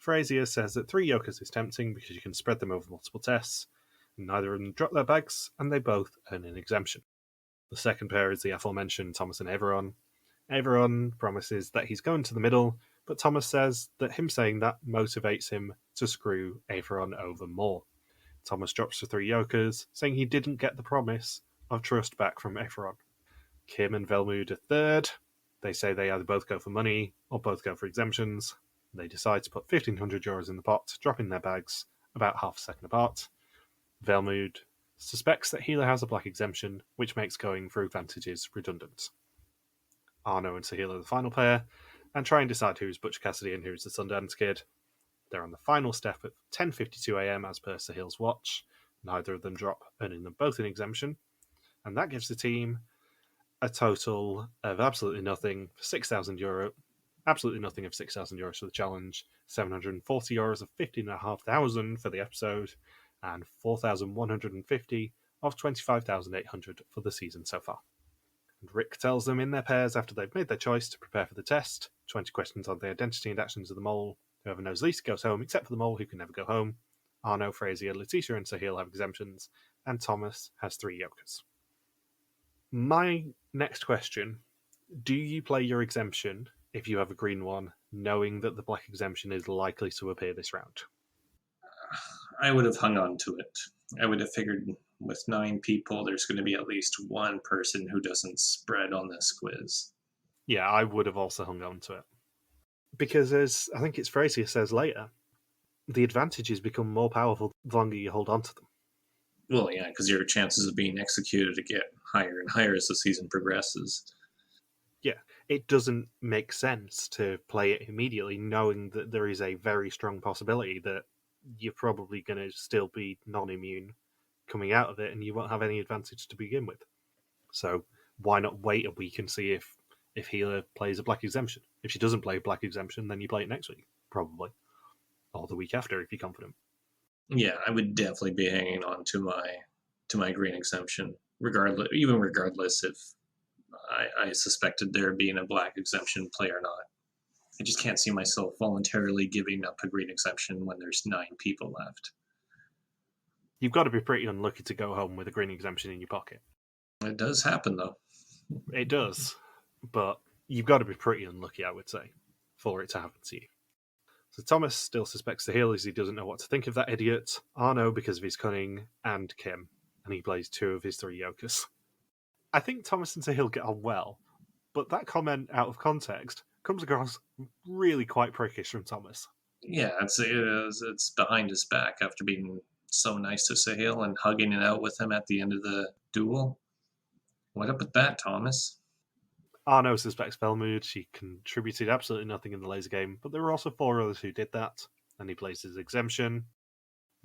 Frasier says that 3 jokers is tempting because you can spread them over multiple tests. Neither of them drop their bags, and they both earn an exemption. The second pair is the aforementioned Thomas and Averon. Averon promises that he's going to the middle, but Thomas says that him saying that motivates him to screw Averon over more. Thomas drops to 3 jokers, saying he didn't get the promise of trust back from Averon. Kim and Welmoed are third. They say they either both go for money or both go for exemptions. They decide to put 1,500 euros in the pot, dropping their bags about half a second apart. Welmoed suspects that Healer has a black exemption, which makes going for advantages redundant. Arno and Sahil are the final pair, and try and decide who's Butch Cassidy and who's the Sundance Kid. They're on the final step at 10:52 a.m. as per Sahil's watch. Neither of them drop, earning them both an exemption. And that gives the team a total of absolutely nothing for €6,000. Absolutely nothing of €6,000 for the challenge, €740 of 15,500 for the episode, and 4,150 of 25,800 for the season so far. And Rick tells them in their pairs after they've made their choice to prepare for the test. 20 questions on the identity and actions of the mole. Whoever knows least goes home, except for the mole who can never go home. Arno, Frazier, Letitia, and Sahil have exemptions, and Thomas has 3 yokers. My next question: do you play your exemption if you have a green one, knowing that the black exemption is likely to appear this round? I would have hung on to it. I would have figured with 9 people, there's going to be at least one person who doesn't spread on this quiz. Yeah, I would have also hung on to it. Because as I think it's Frazier says later, the advantages become more powerful the longer you hold on to them. Well, yeah, because your chances of being executed get higher and higher as the season progresses. Yeah, it doesn't make sense to play it immediately knowing that there is a very strong possibility that you're probably going to still be non-immune coming out of it and you won't have any advantage to begin with. So why not wait a week and see if Healer plays a black exemption? If she doesn't play a black exemption, then you play it next week, probably. Or the week after if you're confident. Yeah, I would definitely be hanging on to my green exemption, regardless if I suspected there being a black exemption play or not. I just can't see myself voluntarily giving up a green exemption when there's 9 people left. You've got to be pretty unlucky to go home with a green exemption in your pocket. It does happen, though. It does, but you've got to be pretty unlucky, I would say, for it to happen to you. So Thomas still suspects Sahil as he doesn't know what to think of that idiot, Arno because of his cunning, and Kim, and he plays 2 of his 3 yokers. I think Thomas and Sahil get on well, but that comment out of context comes across really quite prickish from Thomas. Yeah, it's behind his back after being so nice to Sahil and hugging it out with him at the end of the duel. What up with that, Thomas? Arno suspects Welmoed. She contributed absolutely nothing in the laser game, but there were also 4 others who did that, and he plays his exemption.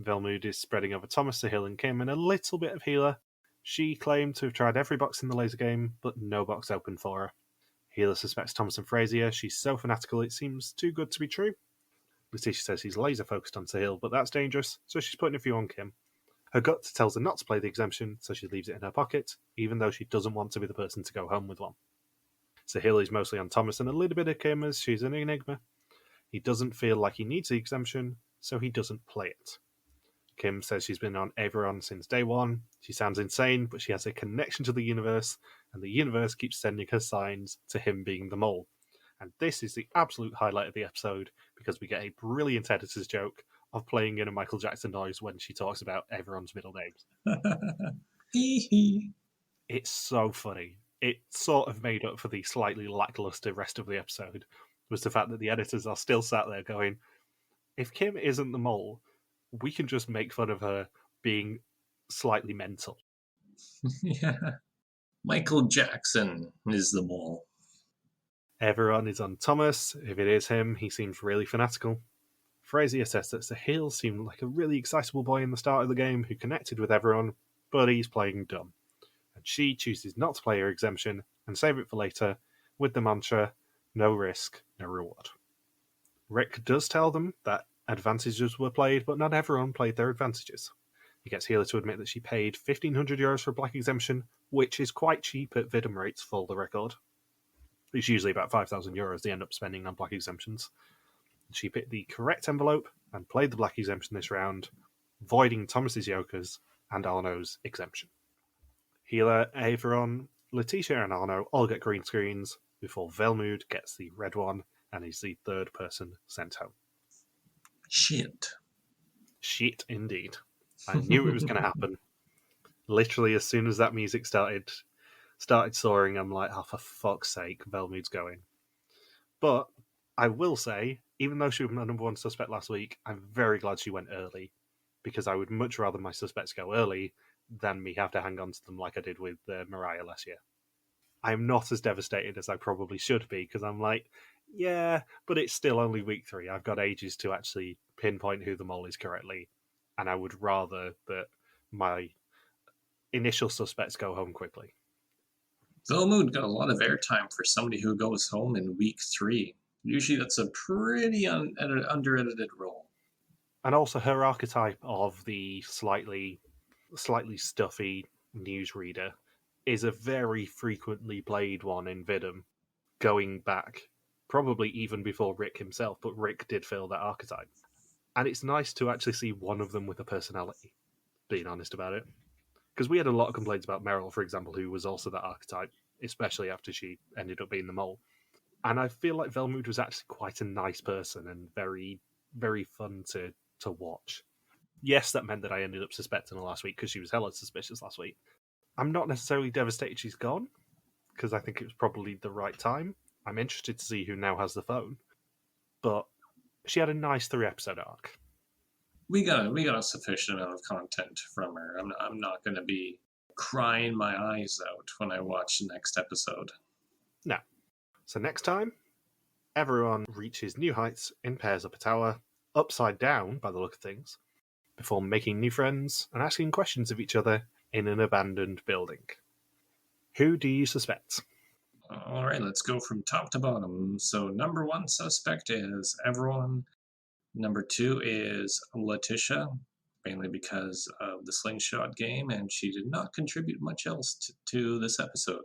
Welmoed is spreading over Thomas, Sahil, and Kim, and a little bit of Healer. She claimed to have tried every box in the laser game, but no box opened for her. Healer suspects Thomas and Frazier. She's so fanatical it seems too good to be true. Letitia says he's laser focused on Sahil, but that's dangerous, so she's putting a few on Kim. Her gut tells her not to play the exemption, so she leaves it in her pocket, even though she doesn't want to be the person to go home with one. Sahil is mostly on Thomas and a little bit of Kim as she's an enigma. He doesn't feel like he needs the exemption, so he doesn't play it. Kim says she's been on Everon since day one. She sounds insane, but she has a connection to the universe, and the universe keeps sending her signs to him being the mole. And this is the absolute highlight of the episode, because we get a brilliant editor's joke of playing in a Michael Jackson noise when she talks about everyone's middle names. It's so funny. It sort of made up for the slightly lackluster rest of the episode, was the fact that the editors are still sat there going, if Kim isn't the mole, we can just make fun of her being slightly mental. Yeah. Michael Jackson is the mole. Everyone is on Thomas. If it is him, he seems really fanatical. Frazier says that Sahil seemed like a really excitable boy in the start of the game who connected with everyone, but he's playing dumb. And she chooses not to play her exemption and save it for later with the mantra, no risk, no reward. Rick does tell them that advantages were played, but not everyone played their advantages. He gets Healer to admit that she paid €1,500 for a black exemption, which is quite cheap at Vidum rates for the record. It's usually about €5,000 they end up spending on black exemptions. She picked the correct envelope and played the black exemption this round, voiding Thomas's yokers and Arno's exemption. Healer, Averon, Letitia, and Arno all get green screens before Welmoed gets the red one and is the 3rd person sent home. Shit. Shit, indeed. I knew it was going to happen. Literally, as soon as that music started soaring, I'm like, oh, for fuck's sake, Welmoed's going. But I will say, even though she was my number 1 suspect last week, I'm very glad she went early, because I would much rather my suspects go early than me have to hang on to them like I did with Mariah last year. I'm not as devastated as I probably should be, because I'm like, yeah, but it's still only week 3. I've got ages to actually pinpoint who the mole is correctly, and I would rather that my initial suspects go home quickly. Welmoed got a lot of airtime for somebody who goes home in week 3. Usually that's a pretty under-edited role. And also her archetype of the slightly stuffy newsreader is a very frequently played one in Vidum, going back probably even before Rick himself, but Rick did fill that archetype. And it's nice to actually see one of them with a personality, being honest about it. Because we had a lot of complaints about Meryl, for example, who was also that archetype, especially after she ended up being the mole. And I feel like Welmoed was actually quite a nice person and very, very fun to watch. Yes, that meant that I ended up suspecting her last week because she was hella suspicious last week. I'm not necessarily devastated she's gone, because I think it was probably the right time. I'm interested to see who now has the phone. But she had a nice 3-episode arc. We got a sufficient amount of content from her. I'm not going to be crying my eyes out when I watch the next episode. No. So next time, everyone reaches new heights in pairs up a tower, upside down by the look of things, before making new friends and asking questions of each other in an abandoned building. Who do you suspect? All right, let's go from top to bottom. So number 1 suspect is everyone. Number 2 is Letitia, mainly because of the slingshot game, and she did not contribute much else to this episode.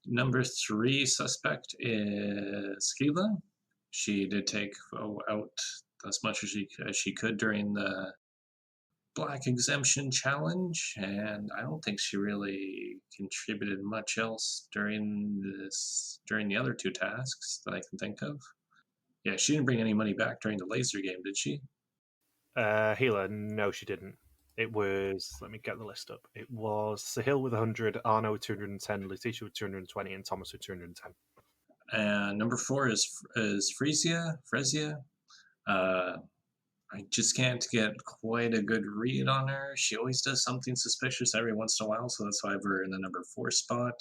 Number 3 suspect is Keela. She did take out as much as she could during the Black Exemption challenge, and I don't think she really contributed much else during the other 2 tasks that I can think of. Yeah, she didn't bring any money back during the laser game, did she? Healer, no, she didn't. It was, let me get the list up. It was Sahil with 100, Arno with 210, Letitia with 220, and Thomas with 210. And number 4 is Frezia. I just can't get quite a good read on her. She always does something suspicious every once in a while, so that's why I have her in the number 4 spot.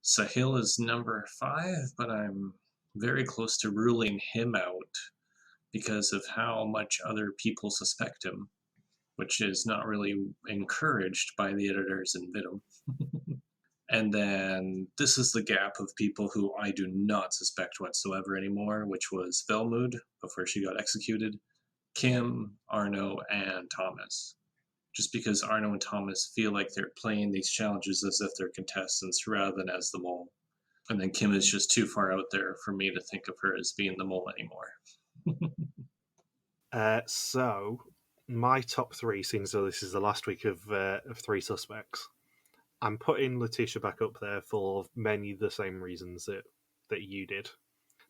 Sahil is number 5, but I'm very close to ruling him out because of how much other people suspect him, which is not really encouraged by the editors in Vidum. And then this is the gap of people who I do not suspect whatsoever anymore, which was Welmoed before she got executed, Kim, Arno, and Thomas. Just because Arno and Thomas feel like they're playing these challenges as if they're contestants rather than as the mole. And then Kim is just too far out there for me to think of her as being the mole anymore. So, my top 3, seeing as though this is the last week of 3 suspects, I'm putting Letitia back up there for many of the same reasons that you did.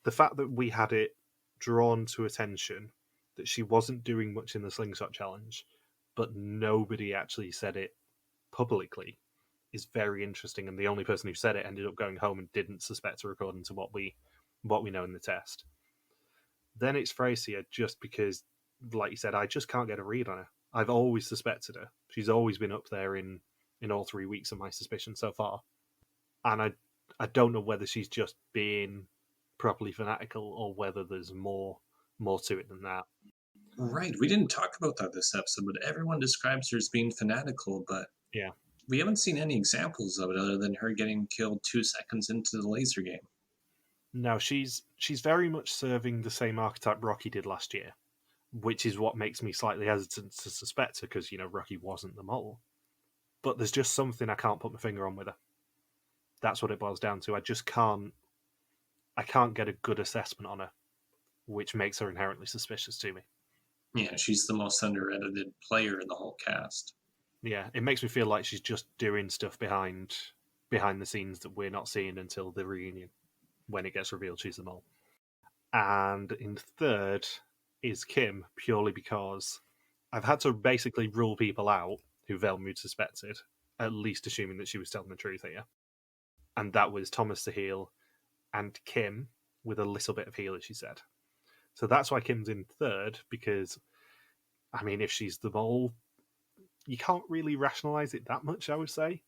The fact that we had it drawn to attention that she wasn't doing much in the slingshot challenge, but nobody actually said it publicly, is very interesting. And the only person who said it ended up going home and didn't suspect her according to what we know in the test. Then it's Freysia, just because, like you said, I just can't get a read on her. I've always suspected her. She's always been up there in all 3 weeks of my suspicion so far. And I don't know whether she's just being properly fanatical or whether there's more to it than that. Right, we didn't talk about that this episode, but everyone describes her as being fanatical, but yeah, we haven't seen any examples of it other than her getting killed 2 seconds into the laser game. No, she's very much serving the same archetype Rocky did last year, which is what makes me slightly hesitant to suspect her, because, Rocky wasn't the mole. But there's just something I can't put my finger on with her. That's what it boils down to. I can't get a good assessment on her, which makes her inherently suspicious to me. Yeah, she's the most under-edited player in the whole cast. Yeah, it makes me feel like she's just doing stuff behind the scenes that we're not seeing until the reunion, when it gets revealed she's the mole. And in third is Kim, purely because I've had to basically rule people out who Welmoed suspected, at least assuming that she was telling the truth here. And that was Thomas Sahil and Kim, with a little bit of heal, as she said. So that's why Kim's in third, because, I mean, if she's the mole, you can't really rationalise it that much, I would say.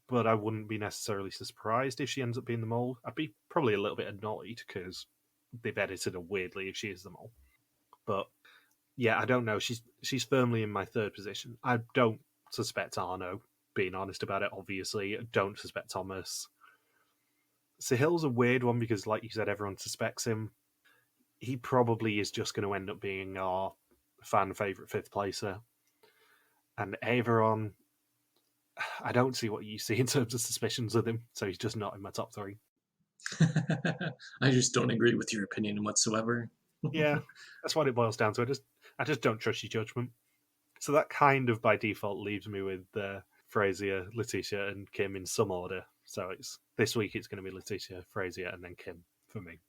But I wouldn't be necessarily surprised if she ends up being the mole. I'd be probably a little bit annoyed, because they've edited her weirdly if she is the mole. But yeah, I don't know. She's firmly in my third position. I don't suspect Arno, being honest about it, obviously. I don't suspect Thomas. Sahil's a weird one because, like you said, everyone suspects him. He probably is just going to end up being our fan favourite fifth placer. And Averon, I don't see what you see in terms of suspicions with him, so he's just not in my top three. I just don't agree with your opinion whatsoever. Yeah, that's what it boils down to. I just don't trust your judgment. So that kind of by default leaves me with Frasier, Letitia, and Kim in some order. So this week it's going to be Letitia, Frasier, and then Kim for me.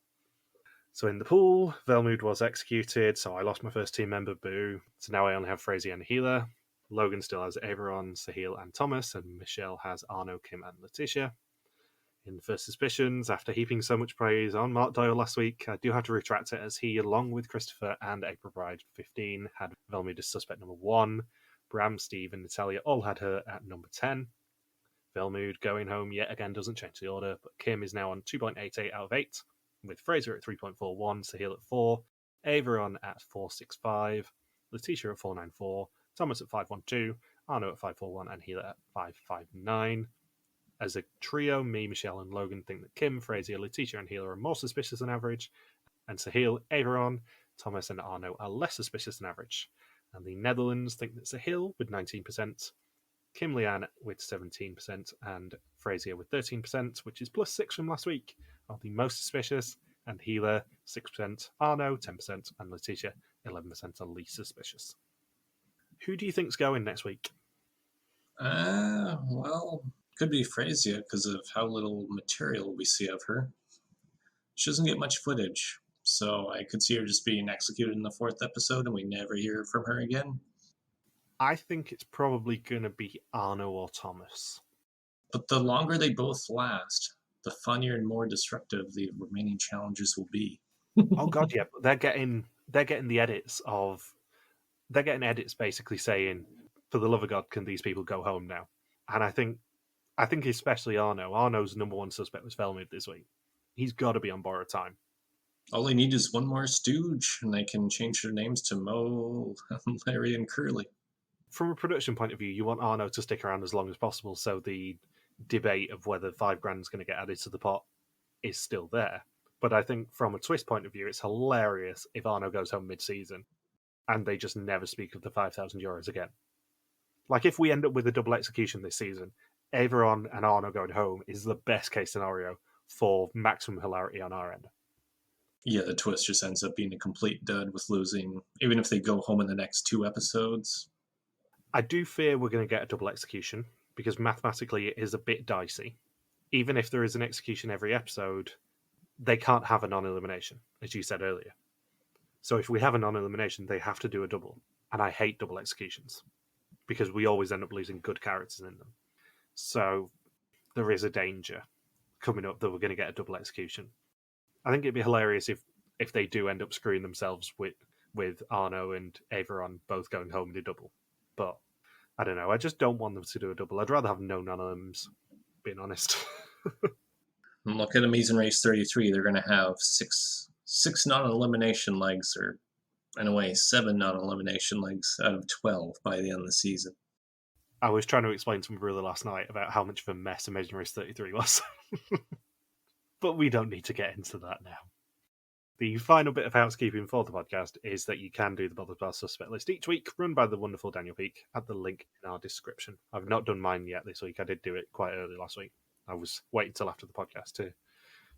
So in the pool, Welmoed was executed, so I lost my first team member, boo. So now I only have Frasier and Healer. Logan still has Averon, Sahil, and Thomas, and Michelle has Arno, Kim, and Letitia. In First Suspicions, after heaping so much praise on Mark Doyle last week, I do have to retract it as he, along with Christopher and April Bride 15, had Velmead as suspect number 1. Bram, Steve, and Natalia all had her at number 10. Velmead going home yet again doesn't change the order, but Kim is now on 2.88 out of 8, with Fraser at 3.41, Sahil at 4, Averon at 4.65, Letitia at 4.94, Thomas at 5.12, Arno at 5.41, and Healer at 5.59. As a trio, me, Michelle, and Logan think that Kim, Frasier, Letitia, and Healer are more suspicious than average, and Sahil, Averon, Thomas, and Arno are less suspicious than average. And the Netherlands think that Sahil with 19%, Kim Leanne with 17%, and Frasier with 13%, which is plus 6 from last week, are the most suspicious, and Healer 6%, Arno 10%, and Letitia 11% are least suspicious. Who do you think's going next week? Well, could be Frasier because of how little material we see of her. She doesn't get much footage, so I could see her just being executed in the 4th episode and we never hear from her again. I think it's probably going to be Arno or Thomas. But the longer they both last, the funnier and more destructive the remaining challenges will be. Oh god, yeah, but they're getting the edits of they're getting edits basically saying, for the love of God, can these people go home now? And I think especially Arno. Arno's number one suspect was Velmead this week. He's got to be on borrowed time. All they need is one more stooge, and they can change their names to Mo, Larry, and Curly. From a production point of view, you want Arno to stick around as long as possible, so the debate of whether $5,000 is going to get added to the pot is still there. But I think from a twist point of view, it's hilarious if Arno goes home mid-season and they just never speak of the €5,000 again. Like, if we end up with a double execution this season, Averon and Arno going home is the best case scenario for maximum hilarity on our end. Yeah, the twist just ends up being a complete dud with losing, even if they go home in the next 2 episodes. I do fear we're going to get a double execution, because mathematically it is a bit dicey. Even if there is an execution every episode, they can't have a non-elimination, as you said earlier. So if we have a non-elimination, they have to do a double. And I hate double executions, because we always end up losing good characters in them. So there is a danger coming up that we're going to get a double execution. I think it'd be hilarious if they do end up screwing themselves with Arno and Averon both going home in a double. But I don't know. I just don't want them to do a double. I'd rather have no non-elims, being honest. And look at Amazing Race 33. They're going to have six non-elimination legs, or in a way, 7 non-elimination legs out of 12 by the end of the season. I was trying to explain to my brother last night about how much of a mess Amazing Race 33 was. But we don't need to get into that now. The final bit of housekeeping for the podcast is that you can do the Bothered Bar Suspect list each week, run by the wonderful Daniel Peake, at the link in our description. I've not done mine yet this week. I did do it quite early last week. I was waiting until after the podcast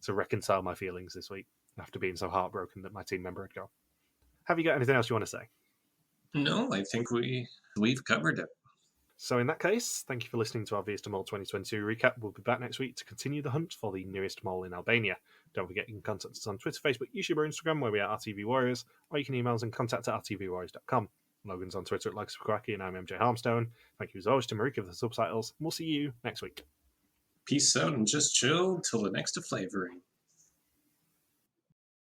to reconcile my feelings this week after being so heartbroken that my team member had gone. Have you got anything else you want to say? No, I think we've covered it. So in that case, thank you for listening to our Viesta Mole 2022 recap. We'll be back next week to continue the hunt for the nearest mole in Albania. Don't forget you can contact us on Twitter, Facebook, YouTube, or Instagram, where we are RTV Warriors, or you can email us and contact at rtvwarriors.com. Logan's on Twitter at LikeSquacky, and I'm MJ Harmstone. Thank you as always to Marika for the subtitles, and we'll see you next week. Peace out and just chill till the next flavoring.